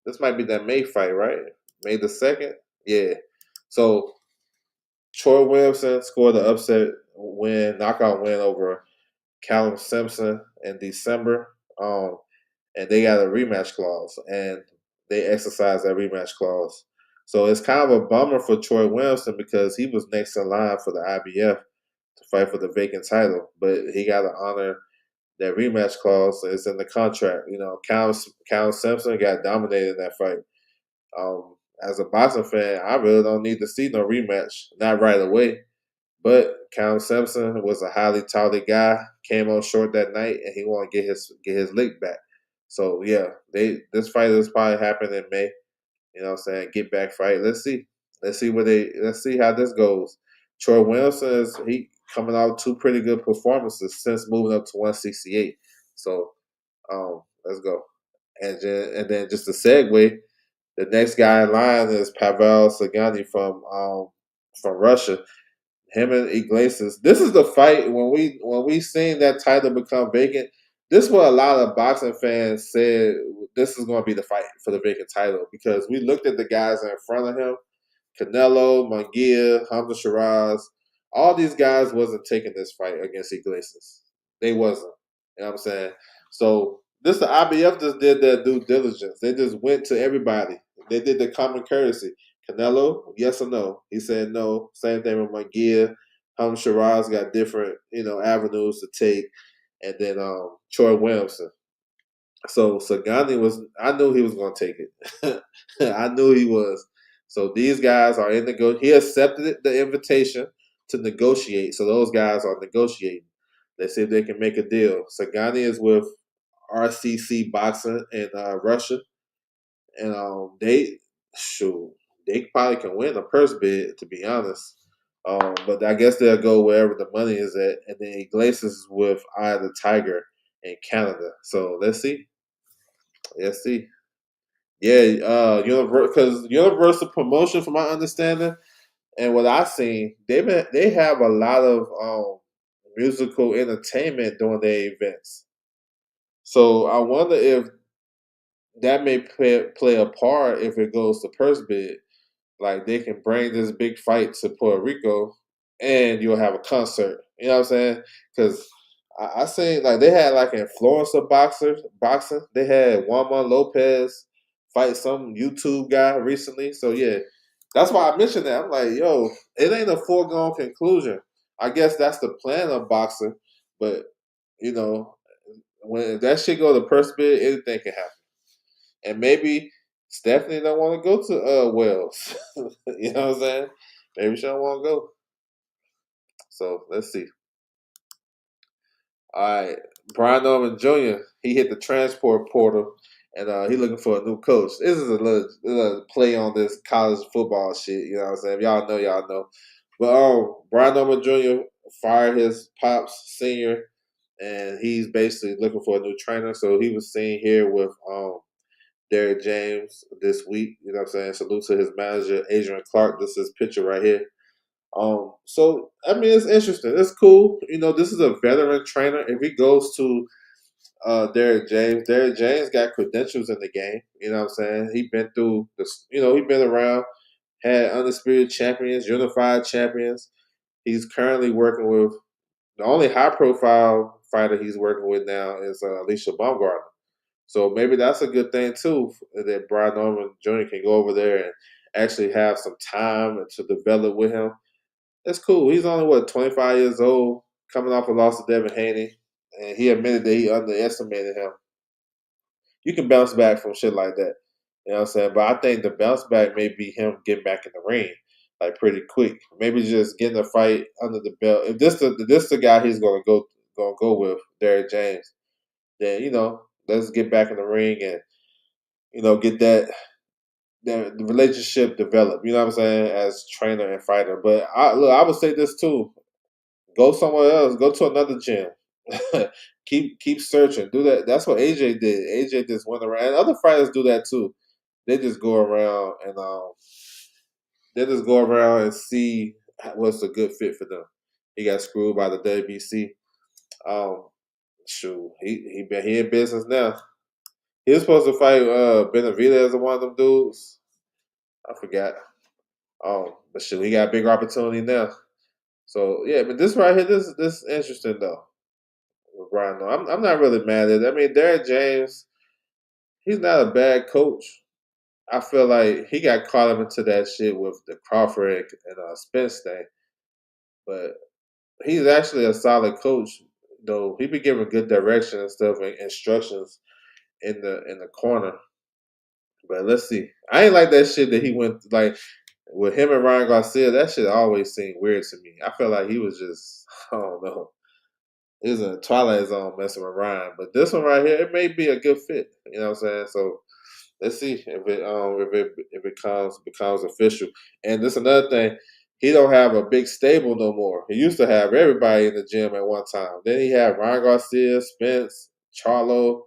This might be that May fight, right? May the 2nd? Yeah. So Troy Williamson scored the upset knockout win over Callum Simpson in December. And they got a rematch clause, and they exercised that rematch clause. So it's kind of a bummer for Troy Williamson because he was next in line for the IBF to fight for the vacant title, but he got to honor that rematch clause is in the contract. Cal Simpson got dominated in that fight. As a boxing fan, I really don't need to see no rematch, not right away. But Cal Simpson was a highly touted guy, came on short that night, and he want to get his lick back. So yeah, this fight is probably happening in May. You know what I'm saying? Get back fight. Let's see. Let's see how this goes. Troy Williamson he coming out 2 pretty good performances since moving up to 168. So let's go. And then just a segue, the next guy in line is Pavel Sagani from Russia. Him and Iglesias. This is the fight when we seen that title become vacant. This is what a lot of boxing fans said. This is going to be the fight for the vacant title because we looked at the guys in front of him: Canelo, Munguia, Hamza Shiraz. All these guys wasn't taking this fight against Iglesias. They wasn't. You know what I'm saying? So the IBF just did their due diligence. They just went to everybody. They did the common courtesy. Canelo, yes or no? He said no. Same thing with Munguia. Shiraz got different, avenues to take, and then Troy Williamson. So Sagani I knew he was going to take it. I knew he was. So these guys are in he accepted the invitation to negotiate. So those guys are negotiating. Let's see if they can make a deal. Sagani is with RCC Boxing in Russia, and shoot, they probably can win a purse bid. To be honest, but I guess they'll go wherever the money is at, and then Iglesias is with Eye of the Tiger in Canada. So let's see. Let's see. Yeah, because Universal Promotion, from my understanding and what I've seen, they have a lot of musical entertainment during their events. So I wonder if that may play a part if it goes to purse bid. Like they can bring this big fight to Puerto Rico, and you'll have a concert. You know what I'm saying? Because I seen like they had like influencer boxing. They had Juan Lopez fight some YouTube guy recently. So yeah, that's why I mentioned that. I'm like, yo, it ain't a foregone conclusion. I guess that's the plan of boxing, but you know, when that shit go to purse bid, anything can happen. And maybe Stephanie don't want to go to Wales. You know what I'm saying? Maybe she don't want to go. So let's see. All right, Brian Norman Jr. He hit the transport portal, and he looking for a new coach. This is a little play on this college football shit. You know what I'm saying? If y'all know, y'all know. But Brian Norman Jr. fired his pops senior, and he's basically looking for a new trainer. So he was seen here with Derrick James this week. You know what I'm saying? Salute to his manager, Adrian Clark. This is his picture right here. So I mean, it's interesting. It's cool. This is a veteran trainer. If he goes to Derrick James got credentials in the game. You know what I'm saying? He been through this. He been around, had undisputed champions, unified champions. He's currently working with the only high profile fighter he's working with now is Alicia Baumgartner. So maybe that's a good thing too, that Brian Norman Jr. can go over there and actually have some time to develop with him. That's cool. He's only 25 years old, coming off a loss to Devin Haney, and he admitted that he underestimated him. You can bounce back from shit like that. You know what I'm saying? But I think the bounce back may be him getting back in the ring like pretty quick. Maybe just getting a fight under the belt. If this the guy he's gonna go with, Derrick James, then let's get back in the ring and get the relationship develop. You know what I'm saying, as trainer and fighter. But I would say this too: go somewhere else, go to another gym, keep searching, do that. That's what AJ did. AJ just went around, and other fighters do that too. They just go around and see what's a good fit for them. He got screwed by the WBC. Shoot, he in business now. He was supposed to fight Benavidez as one of them dudes. I forgot. But shoot, he got a bigger opportunity now. So yeah, but this right here, this interesting though. With Brian, I'm not really mad at it. I mean, Derrick James, he's not a bad coach. I feel like he got caught up into that shit with the Crawford and Spence thing, but he's actually a solid coach. Though he be giving good direction and stuff and instructions in the corner. But let's see. I ain't like that shit that he went like with him and Ryan Garcia. That shit always seemed weird to me. I felt like he was just I don't know. He was in a Twilight Zone messing with Ryan. But this one right here, it may be a good fit. You know what I'm saying? So let's see if it becomes official. And this another thing. He don't have a big stable no more. He used to have everybody in the gym at one time. Then he had Ryan Garcia, Spence, Charlo,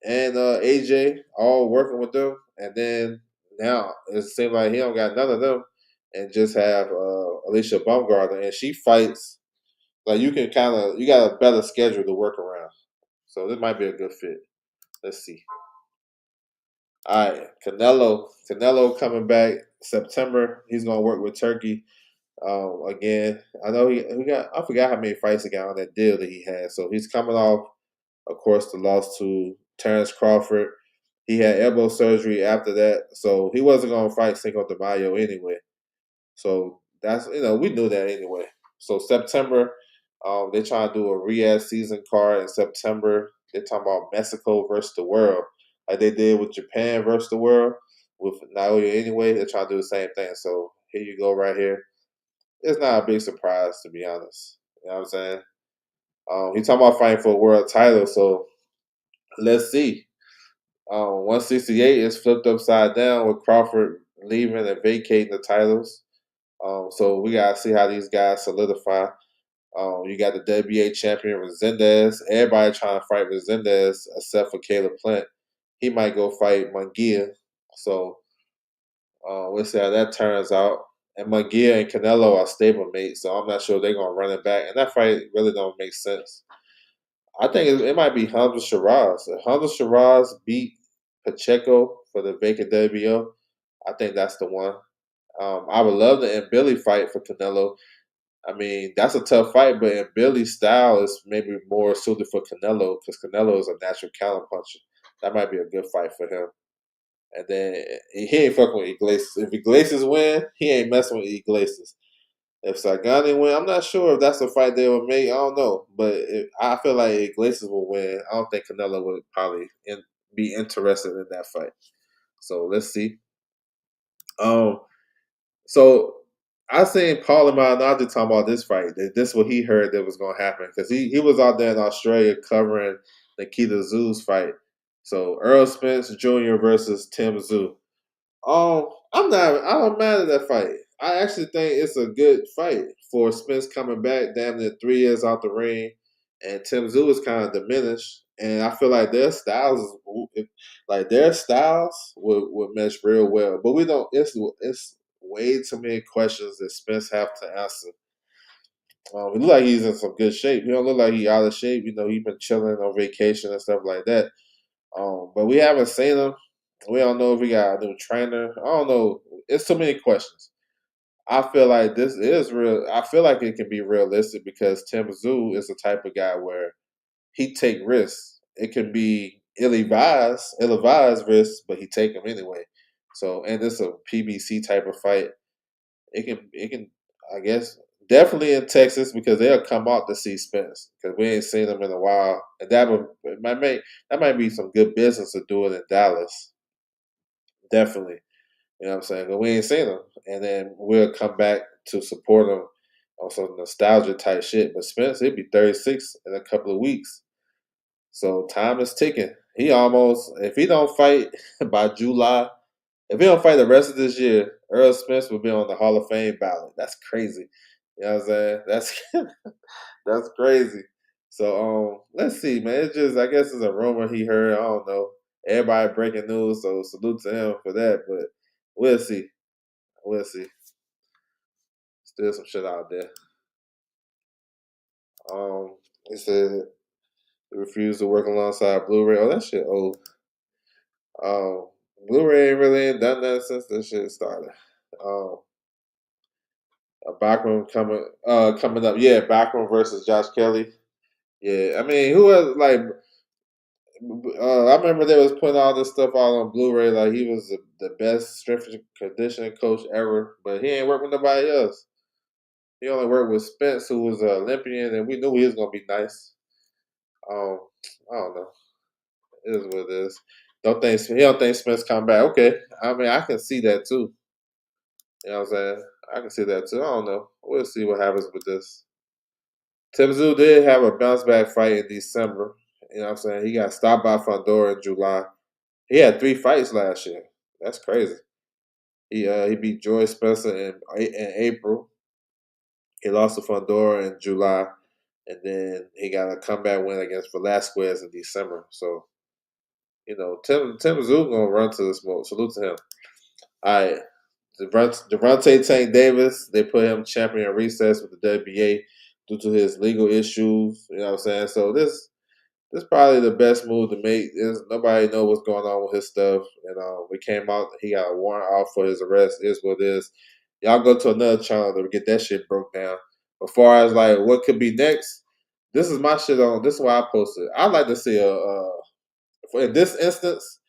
and AJ all working with them. And then now it seems like he don't got none of them, and just have Alicia Baumgartner, and she fights like you got a better schedule to work around. So this might be a good fit. Let's see. All right, Canelo coming back September. He's gonna work with Turkey again. I know he got. I forgot how many fights he got on that deal that he had. So he's coming off, of course, the loss to Terrence Crawford. He had elbow surgery after that, so he wasn't gonna fight Cinco de Mayo anyway. So that's we knew that anyway. So September, they're trying to do a Riyadh season card in September. They're talking about Mexico versus the world, like they did with Japan versus the world with Naoya. Anyway, they're trying to do the same thing. So here you go, right here. It's not a big surprise, to be honest. You know what I'm saying? He's talking about fighting for a world title, so let's see. 168 is flipped upside down with Crawford leaving and vacating the titles. So we gotta see how these guys solidify. You got the WBA champion Resendez. Everybody trying to fight Resendez except for Caleb Plant. He might go fight Munguia. So we'll see how that turns out. And Munguia and Canelo are stablemates, so I'm not sure they're gonna run it back. And that fight really don't make sense. I think it might be Hamza Shiraz. If Hamza Shiraz beat Pacheco for the vacant WBO, I think that's the one. I would love the Billy fight for Canelo. I mean, that's a tough fight, but in Billy's style is maybe more suited for Canelo because Canelo is a natural counter puncher. That might be a good fight for him. And then he ain't fucking with Iglesias. If Iglesias win, he ain't messing with Iglesias. If Sagani win, I'm not sure if that's a fight they would make. I don't know, but I feel like Iglesias will win. I don't think Canelo would probably be interested in that fight. So let's see. Um, so I seen Paul Malignaggi talking about this fight. This is what he heard that was going to happen because he was out there in Australia covering Nikita Tszyu's fight. So Earl Spence Jr. versus Tim Tszyu. I'm not mad at that fight. I actually think it's a good fight for Spence coming back, damn near 3 years out the ring, and Tim Tszyu is kind of diminished. And I feel like their styles would mesh real well. But we don't. It's way too many questions that Spence have to answer. He look like he's in some good shape. He don't look like he out of shape. You know, he's been chilling on vacation and stuff like that. But we haven't seen him. We don't know if we got a new trainer. I don't know. It's too many questions. I feel like this is real. I feel like it can be realistic because Tim Tszyu is the type of guy where he take risks. It can be ill-advised risks, but he take them anyway. So, and it's a PBC type of fight. It can. I guess definitely in Texas because they'll come out to see Spence because we ain't seen them in a while, and that might be some good business to do it in Dallas. Definitely. You know what I'm saying? But we ain't seen him. And then we'll come back to support him on some nostalgia type shit. But Spence, he'll be 36 in a couple of weeks. So time is ticking. If he don't fight by July, if he don't fight the rest of this year, Earl Spence will be on the Hall of Fame ballot. That's crazy. You know what I'm saying? That's crazy. So let's see, man. It's just I guess it's a rumor he heard. I don't know. Everybody breaking news, so salute to him for that. But we'll see. We'll see. Still some shit out there. He said he refused to work alongside Blu-ray. Oh, that shit old. Um, Blu-ray ain't really ain't done that since this shit started. Um, a Backroom coming up. Yeah, Backroom versus Josh Kelly. Yeah, I mean, who has like? I remember they was putting all this stuff out on Blu-ray. Like he was the best strength and conditioning coach ever, but he ain't working with nobody else. He only worked with Spence, who was an Olympian, and we knew he was gonna be nice. Um, I don't know. It is what it is. He don't think Spence come back. Okay, I mean I can see that too. You know what I'm saying? I can see that too. I don't know. We'll see what happens with this. Tim Tszyu did have a bounce back fight in December. You know what I'm saying? He got stopped by Fundora in July. He had 3 fights last year. That's crazy. He beat Joy Spencer in April. He lost to Fundora in July, and then he got a comeback win against Velasquez in December. So Tim Tszyu gonna run to the smoke. Salute to him. All right, Devontae Tank Davis. They put him champion recess with the WBA due to his legal issues. You know what I'm saying? So this is probably the best move to make. Nobody know what's going on with his stuff. And we came out. He got a warrant out for his arrest. Is what it is. Y'all go to another channel to get that shit broke down. As far as like what could be next, this is my shit on. This is why I posted. I'd like to see in this instance,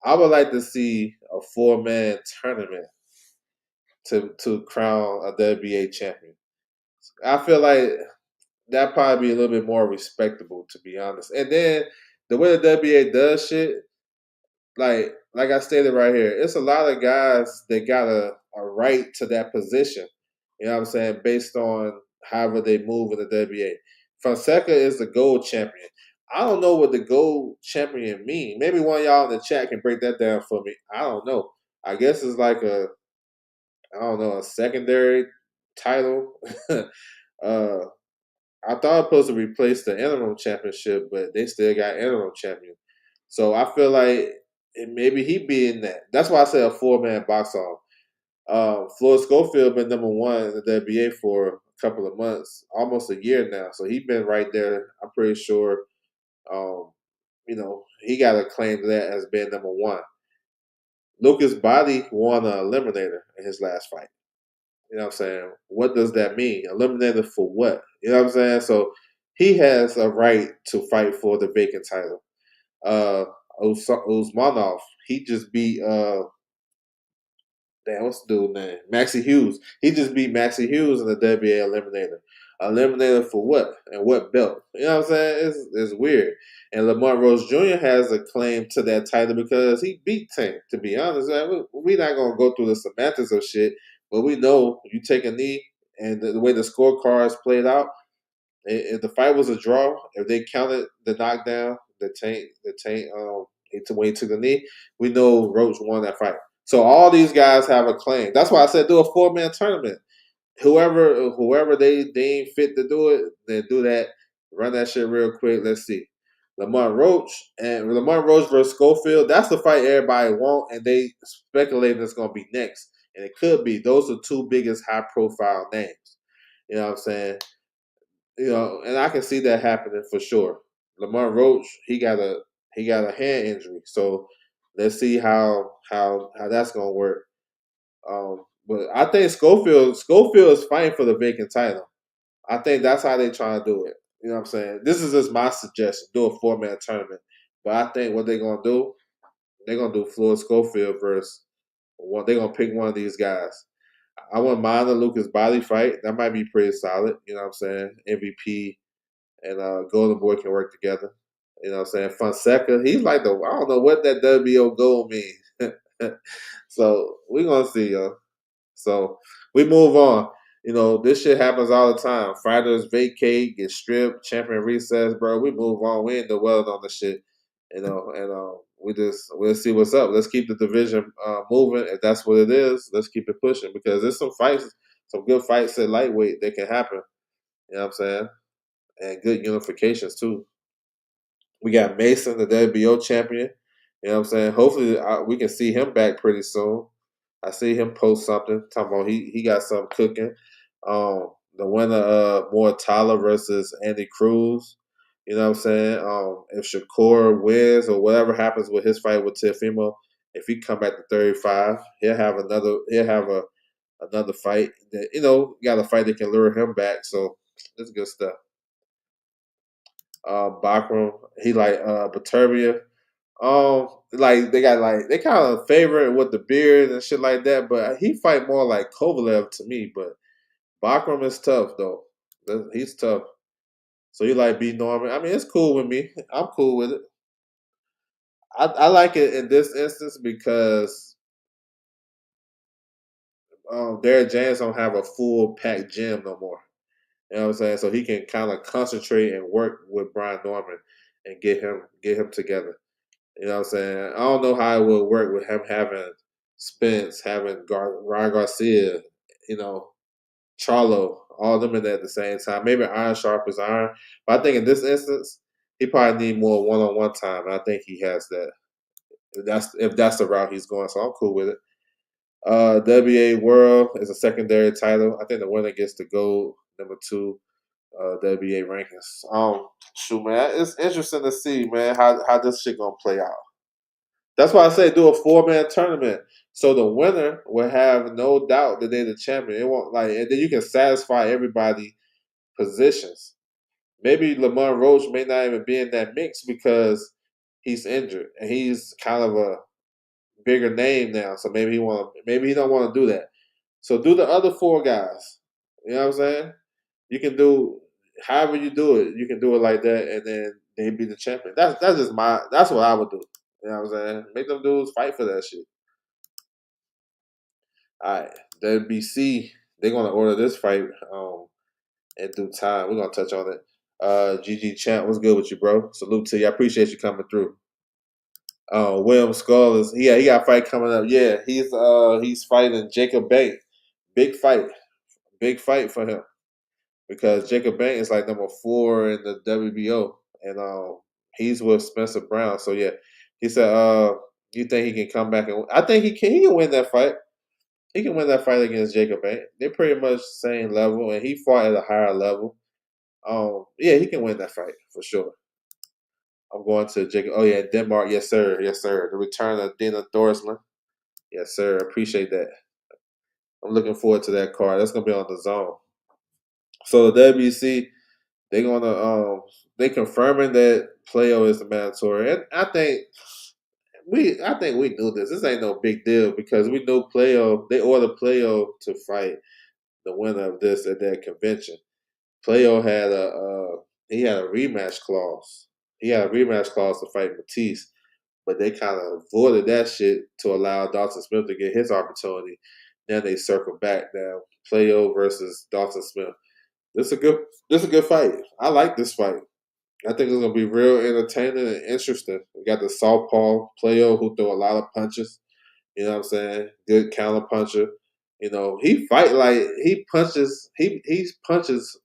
I would like to see a 4-man tournament to crown a WBA champion. I feel like that probably be a little bit more respectable, to be honest. And then the way the WA does shit, like I stated right here, it's a lot of guys that got a right to that position. You know what I'm saying? Based on however they move in the WA. Fonseca is the gold champion. I don't know what the gold champion mean. Maybe one of y'all in the chat can break that down for me. I don't know. I guess it's like I don't know, a secondary title. uh I thought it was supposed to replace the interim championship, but they still got interim champion. So I feel like maybe he be in that. That's why I say a 4-man box off. Floyd Schofield been number one in the WBA for a couple of months, almost a year now. So he been right there. I'm pretty sure. Um, he got a claim to that as being number one. Lucas Body won an eliminator in his last fight. You know what I'm saying? What does that mean? Eliminated for what? You know what I'm saying? So he has a right to fight for the vacant title. Uh Usmanov, he just beat what's the dude's name? Maxie Hughes. He just beat Maxie Hughes in the WBA eliminator. Eliminator for what? And what belt? You know what I'm saying? It's weird. And Lamont Rose Jr. has a claim to that title because he beat Tank, to be honest. Man, we're not going to go through the semantics of shit, but we know you take a knee and the way the scorecards played out, if the fight was a draw, if they counted the knockdown, the taint, when he took the knee, we know Roach won that fight. So all these guys have a claim. That's why I said do a 4-man tournament. Whoever they deem fit to do it, then do that. Run that shit real quick. Let's see. Lamont Roach versus Schofield. That's the fight everybody want, and they speculating it's gonna be next. And it could be. Those are two biggest high profile names. You know what I'm saying? And I can see that happening for sure. Lamont Roach, he got a hand injury, so let's see how that's gonna work. But I think Schofield is fighting for the vacant title. I think that's how they trying to do it. You know what I'm saying? This is just my suggestion: do a 4-man tournament. But I think what they're gonna do, they're gonna do Floyd Schofield versus one. They're gonna pick one of these guys. I wouldn't mind a Lucas Body fight. That might be pretty solid. You know what I'm saying? MVP and Golden Boy can work together. You know what I'm saying? Fonseca, he's like I don't know what that WO goal means. So we're gonna see, yo. So we move on. This shit happens all the time. Fighters vacate, get stripped, champion recess, bro. We move on. We ain't dwelling on the shit. And we'll see what's up. Let's keep the division moving. If that's what it is, let's keep it pushing because there's some fights, some good fights at lightweight that can happen. You know what I'm saying? And good unifications too. We got Mason, the WBO champion. You know what I'm saying? Hopefully, we can see him back pretty soon. I see him post something talking about he got something cooking. The winner of Mortala versus Andy Cruz. You know what I'm saying? If Shakur wins or whatever happens with his fight with Teofimo, if he come back to 35, he'll have another fight that got a fight that can lure him back. So that's good stuff. Bakram, he like Baturbia. Like they kind of favorite with the beard and shit like that, but he fight more like Kovalev to me. But Bakram is tough though. He's tough. So he like B Norman. I mean, it's cool with me. I'm cool with it. I like it in this instance because Derek James don't have a full packed gym no more. You know what I'm saying? So he can kind of concentrate and work with Brian Norman and get him together. You know what I'm saying? I don't know how it would work with him having Spence, having Ryan Garcia, Charlo, all them in there at the same time. Maybe Iron Sharp is Iron. But I think in this instance, he probably need more one-on-one time. And I think he has that. If that's the route he's going. So I'm cool with it. WA World is a secondary title. I think the winner gets to go number 2 WA rankings. Shoot, man, it's interesting to see, man, how this shit gonna play out. That's why I say do a 4-man tournament. So the winner will have no doubt that they're the champion. It won't and then you can satisfy everybody positions. Maybe Lamont Roach may not even be in that mix because he's injured and he's kind of a bigger name now. So maybe he don't want to do that. So do the other 4 guys. You know what I'm saying? You can do however you do it. You can do it like that, and then they be the champion. That's just my. That's what I would do. You know what I'm saying? Make them dudes fight for that shit. All right, WBC. They're gonna order this fight in due time. We're gonna touch on it. GG Champ, what's good with you, bro? Salute to you. I appreciate you coming through. William Skull is he got a fight coming up. Yeah, he's fighting Jacob Bank. Big fight. Big fight for him. Because Jacob Bank is like number 4 in the WBO, and he's with Spencer Brown. So yeah, he said, you think he can come back and? I think he can. He can win that fight. He can win that fight against Jacob Bank. They're pretty much same level, and he fought at a higher level. Yeah, he can win that fight for sure. I'm going to Jacob. Oh yeah, Denmark. Yes sir. Yes sir. The return of Dina Thorsman. Yes sir. Appreciate that. I'm looking forward to that card. That's gonna be on the zone. So the WBC, they're gonna they confirming that Playo is the mandatory, and I think we knew this. This ain't no big deal because we knew Playo. They ordered Playo to fight the winner of this at that convention. Playo had he had a rematch clause. He had a rematch clause to fight Matisse, but they kind of avoided that shit to allow Dalton Smith to get his opportunity. Then they circle back now. Playo versus Dalton Smith. This is a good fight. I like this fight. I think it's gonna be real entertaining and interesting. We got the southpaw player who throw a lot of punches. You know what I'm saying? Good counter puncher. You know, he fight like he punches. He punches.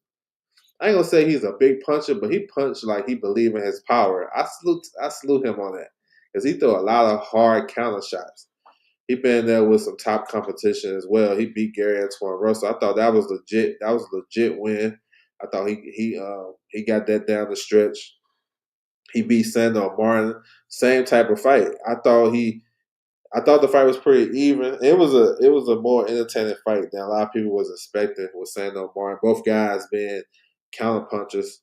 I ain't gonna say he's a big puncher, but he punched like he believe in his power. I salute him on that because he throw a lot of hard counter shots. He been there with some top competition as well. He beat Gary Antoine Russell. I thought that was legit. That was a legit win. I thought he got that down the stretch. He beat Sandor Martin. Same type of fight. I thought the fight was pretty even. It was a more entertaining fight than a lot of people was expecting with Sandor Martin. Both guys being counter punchers.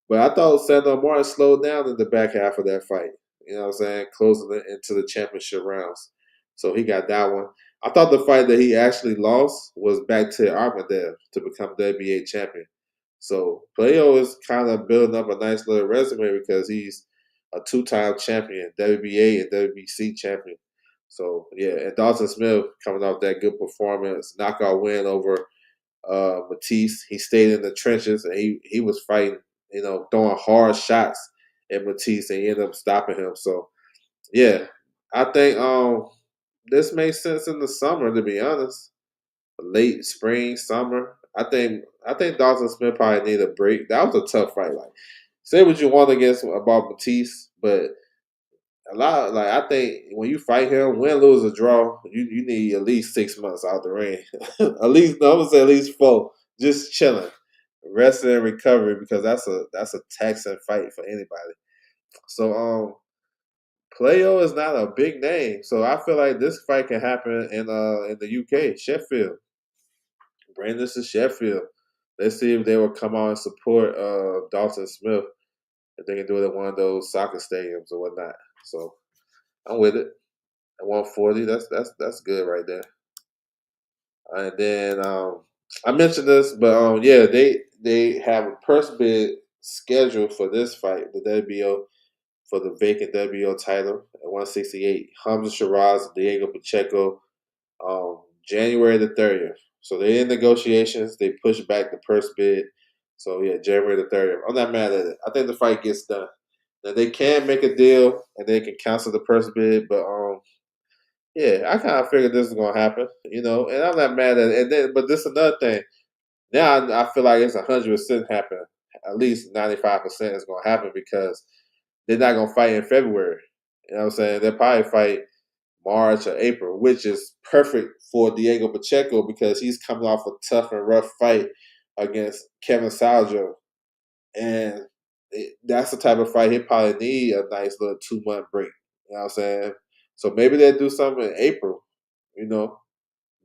But I thought Sandor Martin slowed down in the back half of that fight. You know what I'm saying? Closing it into the championship rounds. So he got that one. I thought the fight that he actually lost was back to Armadev to become WBA champion. So Playo is kind of building up a nice little resume because he's a 2-time champion, WBA and WBC champion. So yeah, and Dawson Smith coming off that good performance, knockout win over Matisse. He stayed in the trenches and he was fighting, you know, throwing hard shots at Matisse and he ended up stopping him. So yeah, I think this makes sense in the summer to be honest. Late spring, summer. I think Dawson Smith probably need a break. That was a tough fight. Like say what you want against about Matisse, but a lot like I think when you fight him, win, lose, or draw, you need at least 6 months out the ring. At least no, I'm gonna say at least 4. Just chilling, resting and recovery because that's a taxing fight for anybody. So Playo is not a big name, so I feel like this fight can happen in the UK, Sheffield. Bring this to Sheffield. Let's see if they will come out and support Dalton Smith if they can do it at one of those soccer stadiums or whatnot. So I'm with it. At 140, that's good right there. And then I mentioned this, but yeah, they have a purse bid scheduled for this fight, the WBO for the vacant WBO title at 168. Hamza Shiraz and Diego Pacheco, January the 30th. So they're in negotiations. They push back the purse bid. So yeah, January the 30th. I'm not mad at it. I think the fight gets done. Now they can make a deal and they can cancel the purse bid, but yeah, I kind of figured this was gonna happen, you know, and I'm not mad at it. And then, but this is another thing. Now I feel like it's 100% happen. At least 95% is gonna happen because they're not gonna fight in February. You know what I'm saying? They'll probably fight March or April, which is perfect for Diego Pacheco because he's coming off a tough and rough fight against Kevin Saljo, and that's the type of fight he probably need a nice little 2 month break. You know what I'm saying? So maybe they'll do something in April. You know,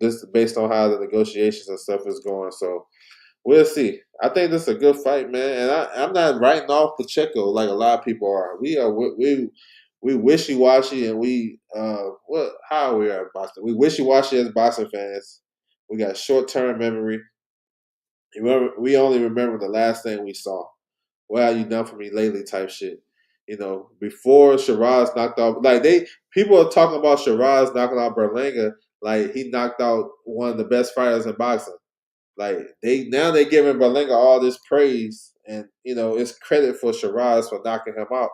this based on how the negotiations and stuff is going. So we'll see. I think this is a good fight, man. And I'm not writing off Pacheco like a lot of people are. We wishy washy and we what how we are Boston. We wishy washy as Boston fans. We got short term memory. We only remember the last thing we saw. What have you done for me lately? Type shit. Before Shiraz knocked out, like people are talking about Shiraz knocking out Berlanga, like he knocked out one of the best fighters in boxing. Like they giving Berlanga all this praise, and it's credit for Shiraz for knocking him out,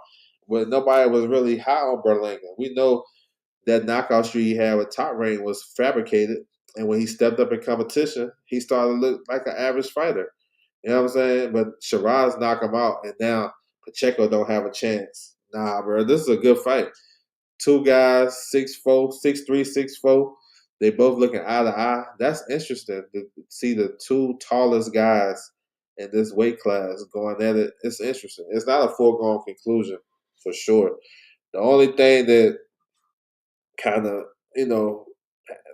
but nobody was really high on Berlanga. We know that knockout streak he had with Top Rank was fabricated, and when he stepped up in competition, he started to look like an average fighter. You know what I'm saying? But Shiraz knocked him out, and now Pacheco don't have a chance. Nah, bro, this is a good fight. Two guys, 6'4", 6'3", 6'4". They both looking eye to eye. That's interesting to see the two tallest guys in this weight class going at it. It's interesting. It's not a foregone conclusion for sure. The only thing that kind of, you know,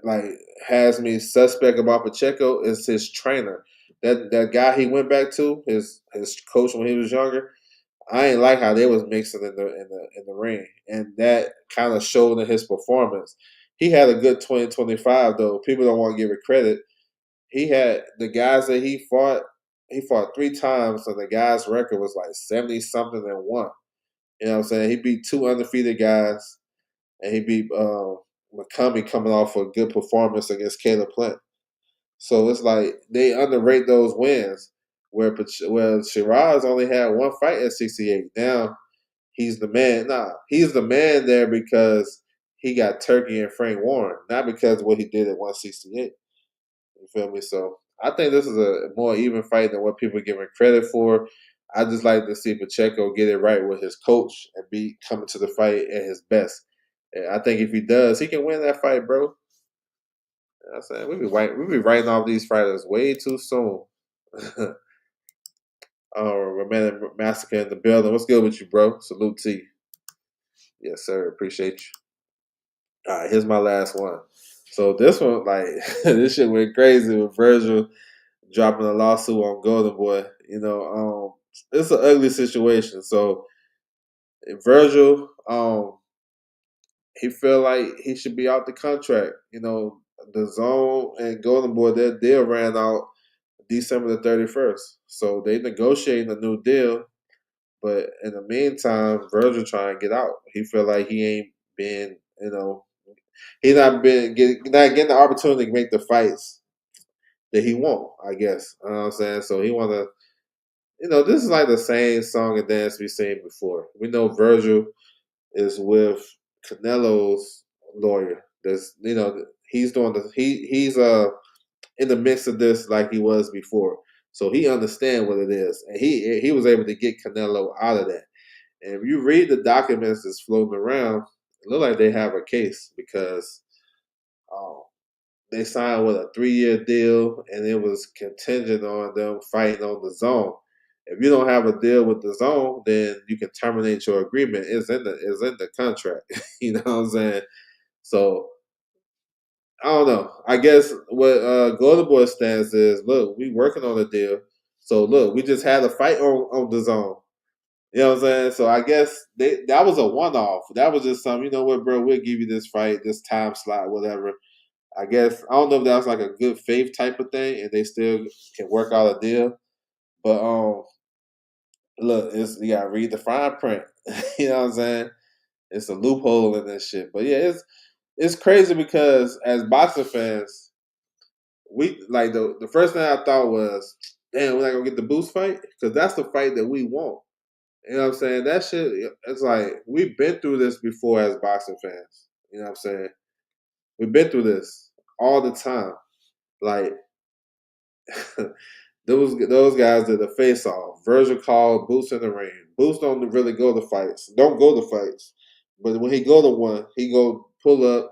like has me suspect about Pacheco is his trainer. That guy he went back to, his coach when he was younger. I ain't like how they was mixing in the ring, and that kind of showed in his performance. He had a good 2025 though. People don't want to give it credit. He had the guys that he fought. He fought 3 times, and the guy's record was like 70 something and one. You know what I'm saying? He beat two undefeated guys, and he beat McCummey coming off a good performance against Caleb Plant. So it's like they underrate those wins. Where Shiraz only had one fight at 68. Now he's the man. Nah, he's the man there because he got Turkey and Frank Warren, not because of what he did at 168. You feel me? So I think this is a more even fight than what people are giving credit for. I just like to see Pacheco get it right with his coach and be coming to the fight at his best. And I think if he does, he can win that fight, bro. You know what I'm saying we be writing off these fighters way too soon. Romantic Massacre in the building. What's good with you, bro? Salute to you. Yes, sir. Appreciate you. All right, here's my last one. So this one, like, this shit went crazy with Virgil dropping a lawsuit on Golden Boy. It's an ugly situation. So Virgil, he feel like he should be out the contract. The Zone and Golden Boy, their deal ran out December the 31st. So they negotiating a new deal. But in the meantime, Virgil trying to get out. He feel like he ain't been, he not getting the opportunity to make the fights that he want. I guess you know what I'm saying. So he want to, this is like the same song and dance we seen before. We know Virgil is with Canelo's lawyer. He's doing he's in the mix of this like he was before. So he understand what it is, and he was able to get Canelo out of that. And if you read the documents that's floating around, it look like they have a case because um, they signed with a 3-year deal, and it was contingent on them fighting on the Zone. If you don't have a deal with the Zone, then you can terminate your agreement. It's in the contract. You know what I'm saying? So I don't know. I guess what Golden Boy stands is, look, we working on a deal. So look, we just had a fight on the Zone. You know what I'm saying? So I guess that was a one off. That was just something, you know what, bro, we'll give you this fight, this time slot, whatever. I guess I don't know if that was like a good faith type of thing and they still can work out a deal. But look, you gotta read the fine print. You know what I'm saying? It's a loophole in this shit. But yeah, it's crazy because as boxing fans, we like the first thing I thought was, damn, we're not gonna get the Boost fight? Because that's the fight that we want. You know what I'm saying? That shit, it's like we've been through this before as boxing fans. You know what I'm saying? We've been through this all the time. Like those guys did a face off. Virgil called Boots in the ring. Boots don't really go to fights. Don't go to fights. But when he go to one, he go pull up,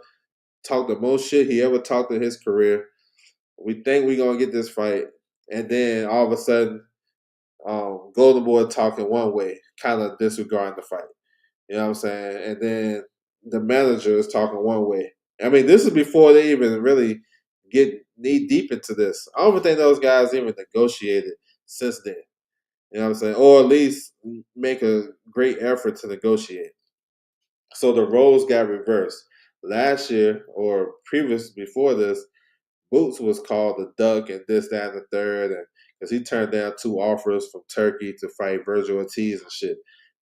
talk the most shit he ever talked in his career. We think we gonna get this fight, and then all of a sudden, Golden Boy talking one way, kind of disregarding the fight. You know what I'm saying? And then the manager is talking one way. I mean, this is before they even really get knee deep into this. I don't even think those guys even negotiated since then. You know what I'm saying? Or at least make a great effort to negotiate. So the roles got reversed. Last year or previous before this, Boots was called the duck and this, that, and the third. And because he turned down 2 offers from Turkey to fight Virgil Ortiz and shit.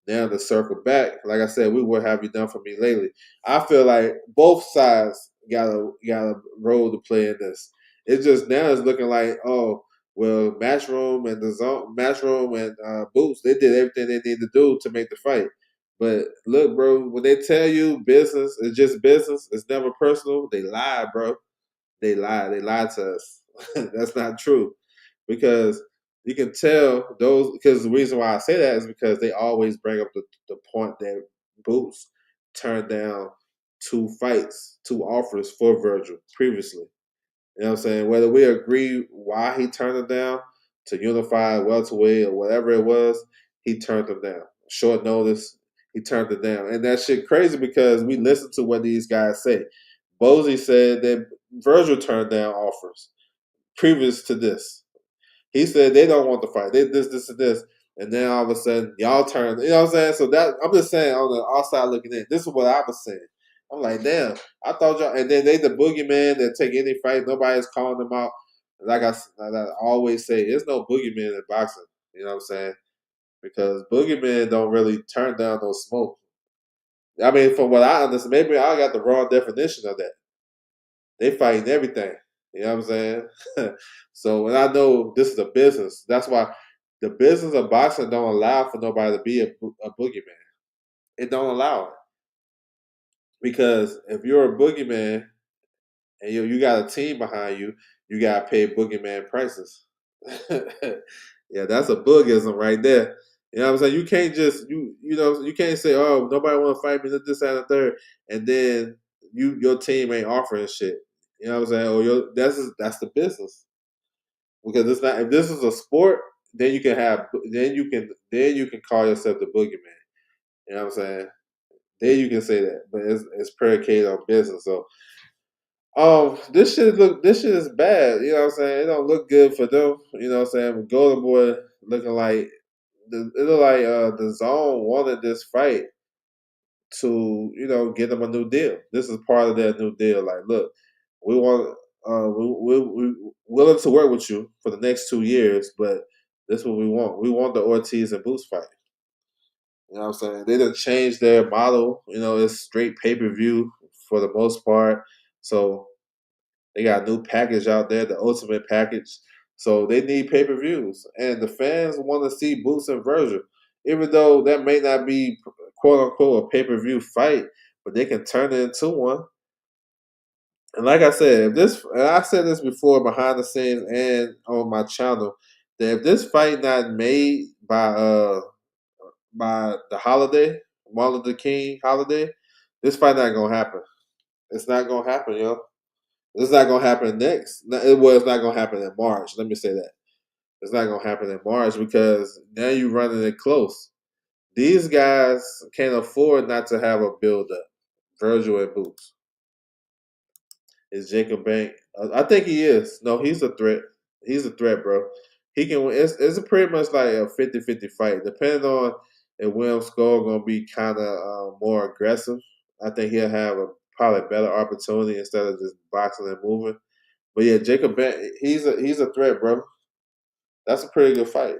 Now to circle back, like I said, what have you done for me lately? I feel like both sides got a role to play in this. It's just now it's looking like, oh well, Matchroom and the Zone, Matchroom and Boots, they did everything they need to do to make the fight. But look, bro, when they tell you business is just business, it's never personal. They lie, bro. They lie. They lied to us. That's not true because you can tell those. Because the reason why I say that is because they always bring up the point that Boots turned down 2 fights, 2 offers for Virgil previously. You know what I'm saying? Whether we agree why he turned it down to unify welterweight or whatever it was, he turned them down. Short notice, he turned it down. And that shit crazy because we listen to what these guys say. Bozy said that Virgil turned down offers previous to this. He said they don't want the fight. They this, and this. And then all of a sudden, y'all turn. You know what I'm saying? So that I'm just saying on the outside looking in, this is what I was saying. I'm like, damn, I thought y'all. And then they the boogeyman that take any fight. Nobody's calling them out. Like I always say, there's no boogeyman in boxing. You know what I'm saying? Because boogeymen don't really turn down no smoke. I mean, from what I understand, maybe I got the wrong definition of that. They fighting everything. You know what I'm saying? So, and I know this is a business. That's why the business of boxing don't allow for nobody to be a boogeyman. It don't allow it because if you're a boogeyman and you got a team behind you, you gotta pay boogeyman prices. Yeah, that's a boogism right there. You know what I'm saying? You can't just you can't say, oh, nobody want to fight me this and the third, and then your team ain't offering shit. You know what I'm saying? Or that's the business because it's not. If this is a sport, then you can have then you can call yourself the boogeyman. You know what I'm saying? Then you can say that, but it's predicated on business. So this shit is bad. You know what I'm saying? It don't look good for them. You know what I'm saying? Golden Boy looking like it look like the Zone wanted this fight to get them a new deal. This is part of their new deal. Like, look, we want we willing to work with you for the next 2 years, but this is what we want. We want the Ortiz and Boots fight. You know what I'm saying? They didn't change their model. It's straight pay per view for the most part. So they got a new package out there, the ultimate package. So they need pay per views, and the fans want to see Boots and Virgil, even though that may not be quote unquote a pay per view fight, but they can turn it into one. And like I said, and I said this before behind the scenes and on my channel, that if this fight not made by the holiday, Martin Luther King holiday, this fight not gonna happen. It's not gonna happen, yo. It's not gonna happen next. It's not gonna happen in March. Let me say that. It's not gonna happen in March because now you're running it close. These guys can't afford not to have a build up. Virgil and Boots. Is Jacob Bank? I think he is. No, he's a threat. He's a threat, bro. He can win. It's a pretty much like a 50-50 fight, depending on if William Skull gonna be kind of more aggressive. I think he'll have a probably better opportunity instead of just boxing and moving. But yeah, Jacob Bank, he's a threat, bro. That's a pretty good fight.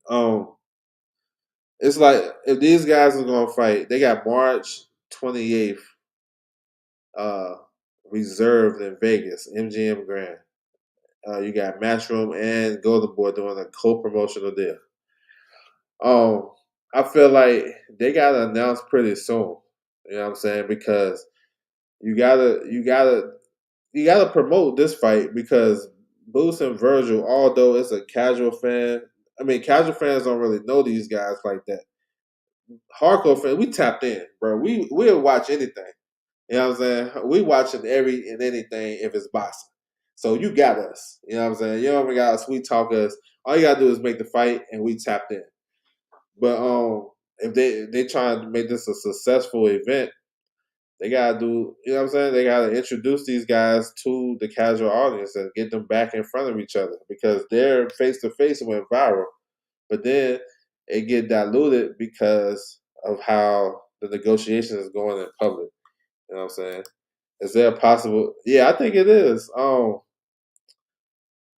Um, it's like if these guys are gonna fight, they got March 28th uh reserved in Vegas, MGM Grand. You got Matchroom and Golden Boy doing a co-promotional deal. Um, I feel like they gotta announce pretty soon. You know what I'm saying? Because you gotta you gotta you gotta promote this fight because Boots and Virgil, although it's a casual fan, I mean casual fans don't really know these guys like that. Hardcore fans, we tapped in, bro. We'll watch anything. You know what I'm saying? We watching every and anything if it's boxing. So you got us. You know what I'm saying? You don't even got us. We talk us. All you gotta do is make the fight and we tapped in. But if they trying to make this a successful event, they gotta do, you know what I'm saying? They gotta introduce these guys to the casual audience and get them back in front of each other because their face to face went viral. But then it get diluted because of how the negotiations is going in public. You know what I'm saying? Is there a possible? Yeah, I think it is.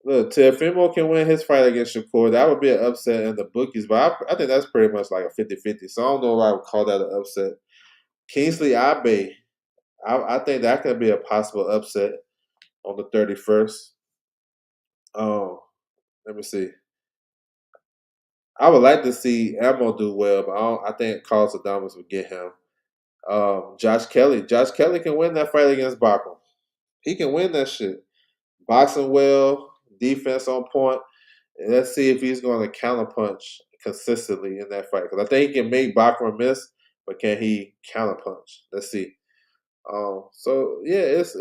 Look, Teofimo can win his fight against Shakur. That would be an upset in the bookies, but I think that's pretty much like a 50-50. So I don't know if I would call that an upset. Kingsley Abe, I think that could be a possible upset on the 31st. Let me see. I would like to see Ammo do well, but I think Carlos Adames would get him. Josh Kelly. Josh Kelly can win that fight against Bachman. He can win that shit. Boxing well, defense on point. And let's see if he's going to counterpunch consistently in that fight. Because I think he can make Bachman miss, but can he counterpunch? Let's see. So yeah, it's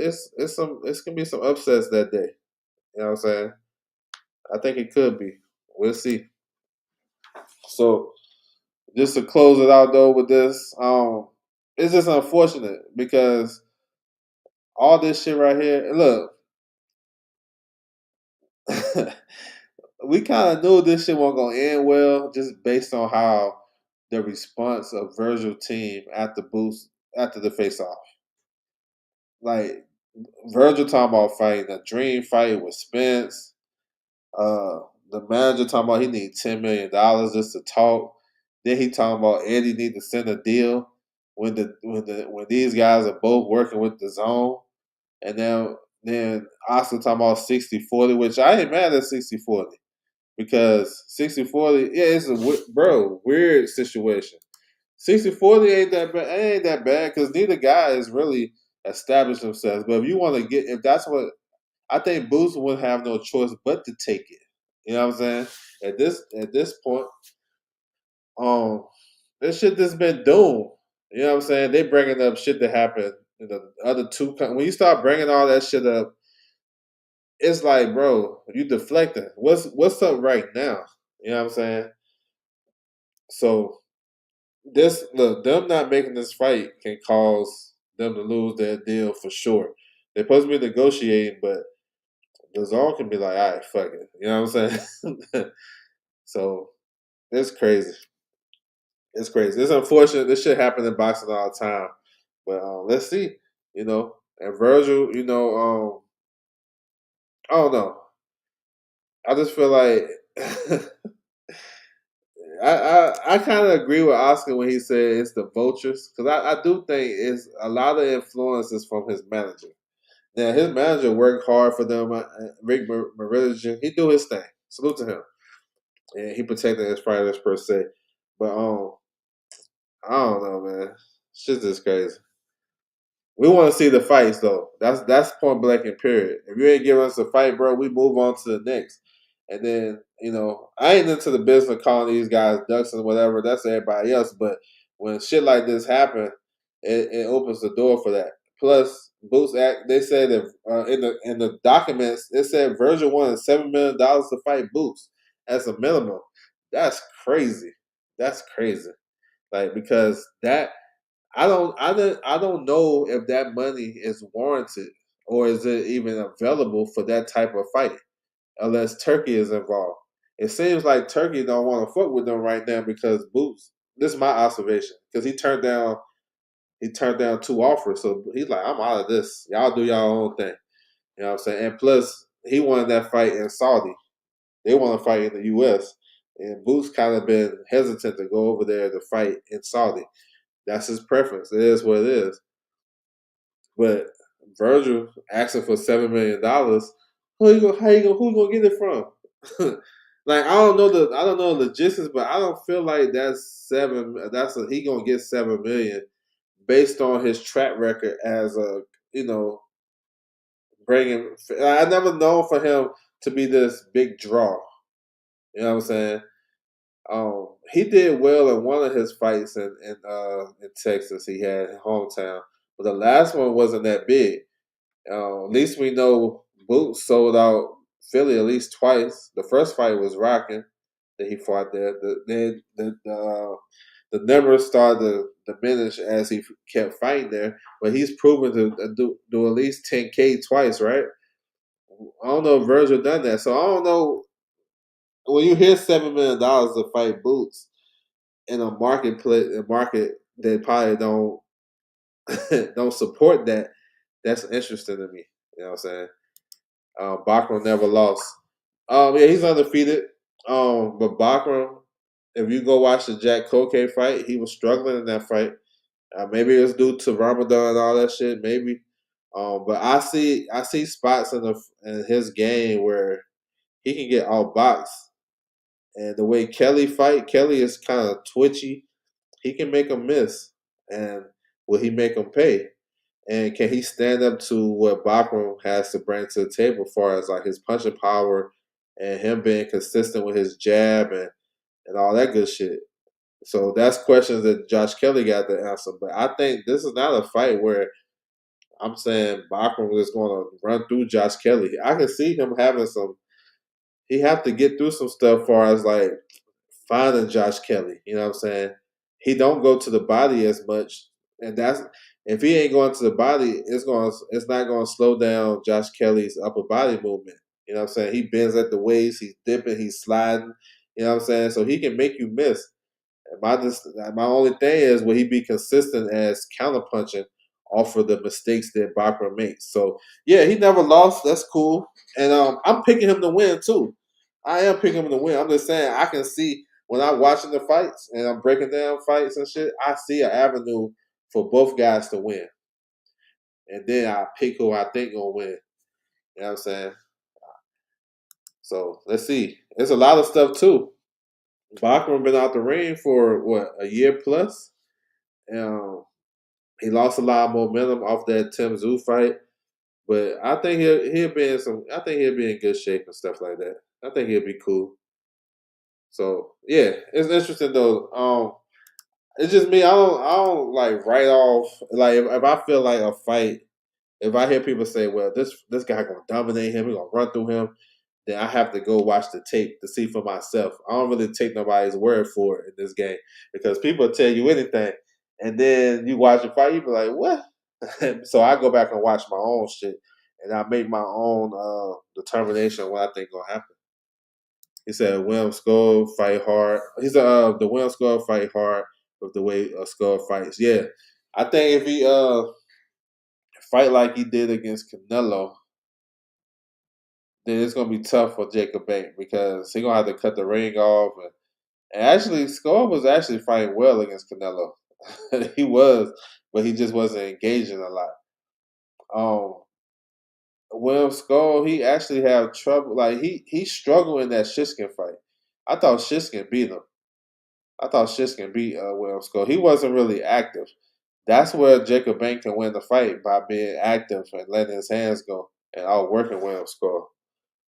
gonna be some upsets that day. You know what I'm saying? I think it could be. We'll see. So just to close it out though with this, it's just unfortunate because all this shit right here. Look, we kind of knew this shit wasn't gonna end well, just based on how the response of Virgil team after the face off. Like Virgil talking about fighting a dream fight with Spence. The manager talking about he need $10 million just to talk. Then he talking about Eddie need to send a deal when these guys are both working with the zone. And then Oscar talking about 60-40, which I ain't mad at 60-40 because 60-40, yeah, it's a weird situation. 60-40 ain't that bad because neither guy has really established themselves. But if you want to if that's what I think Boots wouldn't have no choice but to take it. You know what I'm saying? At this point, this shit that's been doomed. You know what I'm saying? They bringing up shit that happened in the other two. When you start bringing all that shit up, it's like, bro, you deflecting. What's up right now? You know what I'm saying? So this look, them not making this fight can cause them to lose their deal for sure. They're supposed to be negotiating, but the zone can be like, all right, fuck it. You know what I'm saying? So it's crazy. It's crazy. It's unfortunate. This shit happen in boxing all the time. But let's see. You know, and Virgil, I don't know. I just feel like I kind of agree with Oscar when he said it's the vultures because I do think it's a lot of influences from his manager. Now his manager worked hard for them. Rick Mariligan, he do his thing. Salute to him, and he protected his fighters per se. But I don't know, man. Shit's just crazy. We want to see the fights though. That's point blank and period. If you ain't giving us a fight, bro, we move on to the next. And then I ain't into the business of calling these guys ducks and whatever. That's everybody else. But when shit like this happen, it opens the door for that. Plus, Boots Act. They said that in the documents, it said Virgil wanted $7 million to fight Boots as a minimum. That's crazy. That's crazy. Like because that I don't know if that money is warranted or is it even available for that type of fight unless Turkey is involved. It seems like Turkey don't want to fuck with them right now because Boots. This is my observation because he turned down two offers, so he's like, I'm out of this. Y'all do y'all own thing. You know what I'm saying? And plus, he wanted that fight in Saudi. They want to fight in the U.S. And Boots kind of been hesitant to go over there to fight in Saudi. That's his preference. It is what it is. But Virgil asking for $7 million, who you gonna get it from? Like I don't know the logistics, but I don't feel like that's seven. He gonna get 7 million based on his track record as a you know bringing. I never known for him to be this big draw. You know what I'm saying? He did well in one of his fights in Texas. He had in hometown, but the last one wasn't that big. At least we know Boots sold out Philly at least twice. The first fight was rocking that he fought there. The numbers started to diminish as he kept fighting there, but he's proven to do at least 10K twice, right? I don't know if Virgil done that, so I don't know. When you hear $7 million to fight Boots in a market that probably don't don't support that, that's interesting to me. You know what I'm saying? Bachman never lost. Yeah, he's undefeated. But Bachram, if you go watch the Jack Koke fight, he was struggling in that fight. Maybe it was due to Ramadan and all that shit. Maybe, but I see spots in his game where he can get outboxed, and the way Kelly fight, Kelly is kind of twitchy. He can make him miss, and will he make him pay? And can he stand up to what Bachram has to bring to the table, as far as like his punching power and him being consistent with his jab and all that good shit? So that's questions that Josh Kelly got to answer. But I think this is not a fight where I'm saying Bachram is going to run through Josh Kelly. I can see him having some. He have to get through some stuff, far as like finding Josh Kelly. You know what I'm saying? He don't go to the body as much, and that's if he ain't going to the body, it's not going to slow down Josh Kelly's upper body movement. You know what I'm saying? He bends at the waist, he's dipping, he's sliding. You know what I'm saying? So he can make you miss. My only thing is, will he be consistent as counterpunching off of the mistakes that Bachman makes? So yeah, he never lost. That's cool, and I'm picking him to win too. I am picking him to win. I'm just saying I can see when I'm watching the fights and I'm breaking down fights and shit. I see an avenue for both guys to win, and then I pick who I think gonna win. You know what I'm saying? So let's see. There's a lot of stuff too. Bachman been out the ring for what, a year plus. Um, He lost a lot of momentum off that Tim Tszyu fight, but I think he'll be in some. I think he'll be in good shape and stuff like that. I think he'll be cool. So yeah, it's interesting though. It's just me. I don't like write off. Like if I feel like a fight, if I hear people say, "Well, this guy gonna dominate him, he gonna run through him," then I have to go watch the tape to see for myself. I don't really take nobody's word for it in this game, because people tell you anything, and then you watch the fight, you be like, "What?" So I go back and watch my own shit, and I make my own determination of what I think gonna happen. He said, "William Skull fight hard." He said, "The William Skull fight hard with the way Skull fights." Yeah, I think if he fight like he did against Canelo, then it's gonna be tough for Jacob Bank, because he gonna have to cut the ring off. And actually, Skull was actually fighting well against Canelo. He was, but he just wasn't engaging a lot. Um, Will Skull, he actually had trouble. Like he struggled in that Shiskin fight. I thought Shiskin beat him. I thought Shiskin beat Will Skull. He wasn't really active. That's where Jacob Bank can win the fight, by being active and letting his hands go and outworking Will Skull.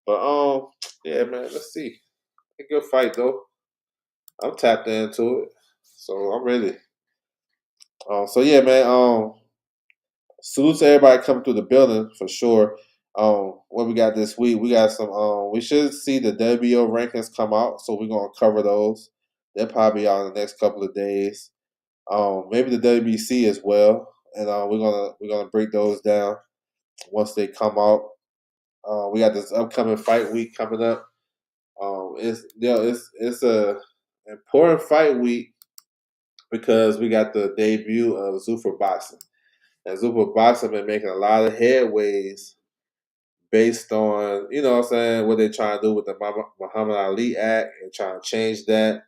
But yeah, man, let's see. A good fight though. I'm tapped into it, so I'm ready. So yeah, man. Salute to everybody coming through the building for sure. What we got this week? We got some. We should see the WBO rankings come out, so we're gonna cover those. They'll probably be out in the next couple of days. Maybe the WBC as well, and we're gonna break those down once they come out. We got this upcoming fight week coming up. It's a important fight week, because we got the debut of Zuffa Boxing. And Zuffa Boxing been making a lot of headways based on, you know what I'm saying, what they're trying to do with the Muhammad Ali Act and trying to change that.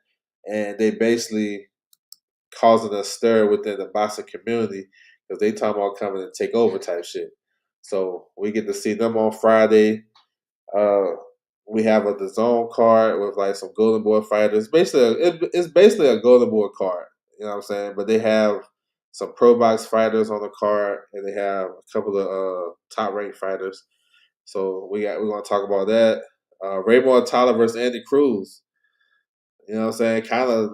And they basically causing a stir within the boxing community, because they talking about coming and take over type shit. So we get to see them on Friday. Uh, we have the zone card with like some Golden Boy fighters. It's basically a Golden Boy card. You know what I'm saying? But they have some pro box fighters on the card, and they have a couple of top ranked fighters. So we're gonna talk about that. Raymond Tyler versus Andy Cruz. You know what I'm saying? Kind of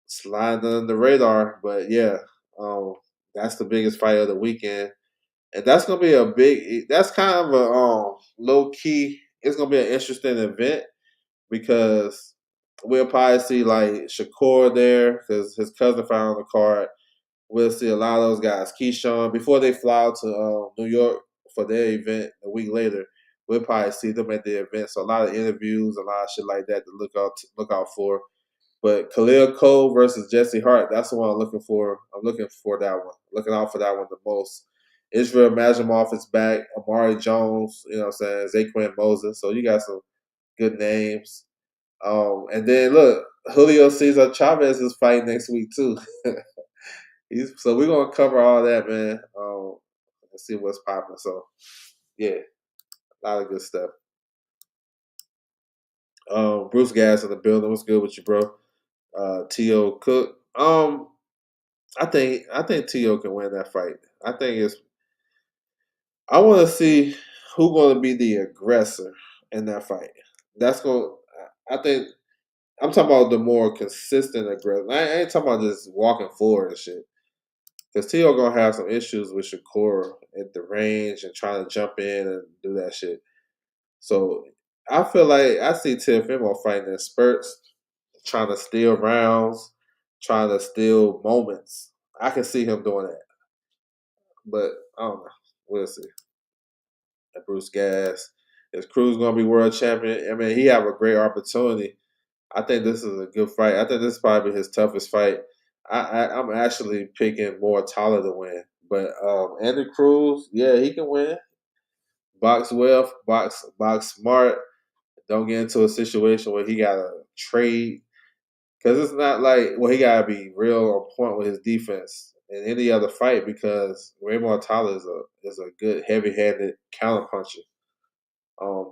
sliding under the radar, but yeah, um, that's the biggest fight of the weekend, and that's gonna be a big. That's kind of a low key. It's gonna be an interesting event, because we'll probably see like Shakur there, because his cousin fight on the card. We'll see a lot of those guys. Keyshawn, before they fly out to New York for their event a week later, we'll probably see them at the event. So a lot of interviews, a lot of shit like that to look out for. But Khalil Cole versus Jesse Hart, that's the one I'm looking for. I'm looking for that one. Looking out for that one the most. Israel Majimov is back. Amari Jones, you know what I'm saying? Zaquan Moses. So you got some good names. And then look, Julio Cesar Chavez is fighting next week too. So we're gonna cover all that, man. And see what's popping. So yeah, a lot of good stuff. Bruce Gas in the building. What's good with you, bro? T.O. Cook. I think T.O. can win that fight. I think it's. I want to see who's going to be the aggressor in that fight. That's going. I think I'm talking about the more consistent aggressor. I ain't talking about just walking forward and shit. Because T.O. gonna have some issues with Shakur at the range and trying to jump in and do that shit. So I feel like I see Teofimo fighting in spurts, trying to steal rounds, trying to steal moments. I can see him doing that, but I don't know. We'll see. And Bruce Gas, is Cruz gonna be world champion? I mean, he have a great opportunity. I think this is a good fight. I think this is probably his toughest fight. I'm actually picking more taller to win, but Andy Cruz, yeah, he can win. Box well, box smart. Don't get into a situation where he gotta trade because it's not like he gotta be real on point with his defense in any other fight because Raymond Tyler is a good heavy handed counter puncher.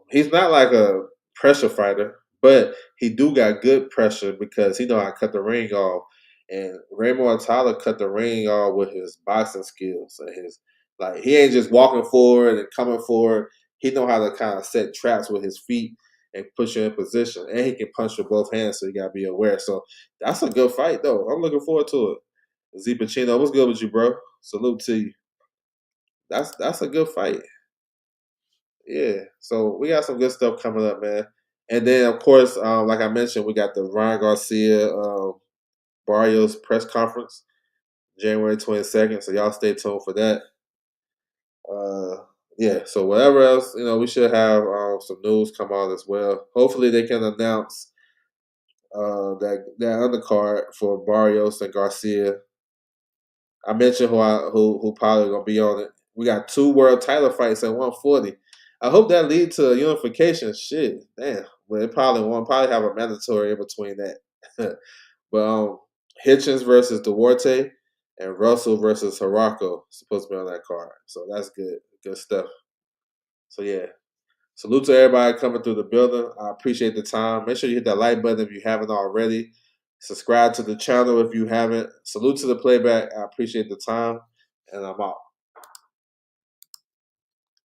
He's not like a pressure fighter, but he do got good pressure because he know how to cut the ring off. And Raymond Tyler cut the ring off with his boxing skills and his like he ain't just walking forward and coming forward. He know how to kind of set traps with his feet and push you in position. And he can punch with both hands, so you gotta be aware. So that's a good fight though. I'm looking forward to it. Z Pacino, what's good with you, bro? Salute to you. That's a good fight. Yeah. So we got some good stuff coming up, man. And then, of course, like I mentioned, we got the Ryan Garcia Barrios press conference, January 22nd. So y'all stay tuned for that. Uh, yeah. So whatever else, we should have some news come out as well. Hopefully, they can announce that undercard for Barrios and Garcia. I mentioned who probably gonna be on it. We got two world title fights at 140. I hope that leads to unification. Shit, damn. But it probably won't. Probably have a mandatory in between that. But Hitchens versus Duarte and Russell versus Harako supposed to be on that card. So that's good. Good stuff. So yeah. Salute to everybody coming through the building. I appreciate the time. Make sure you hit that like button if you haven't already. Subscribe to the channel if you haven't. Salute to the playback. I appreciate the time. And I'm out.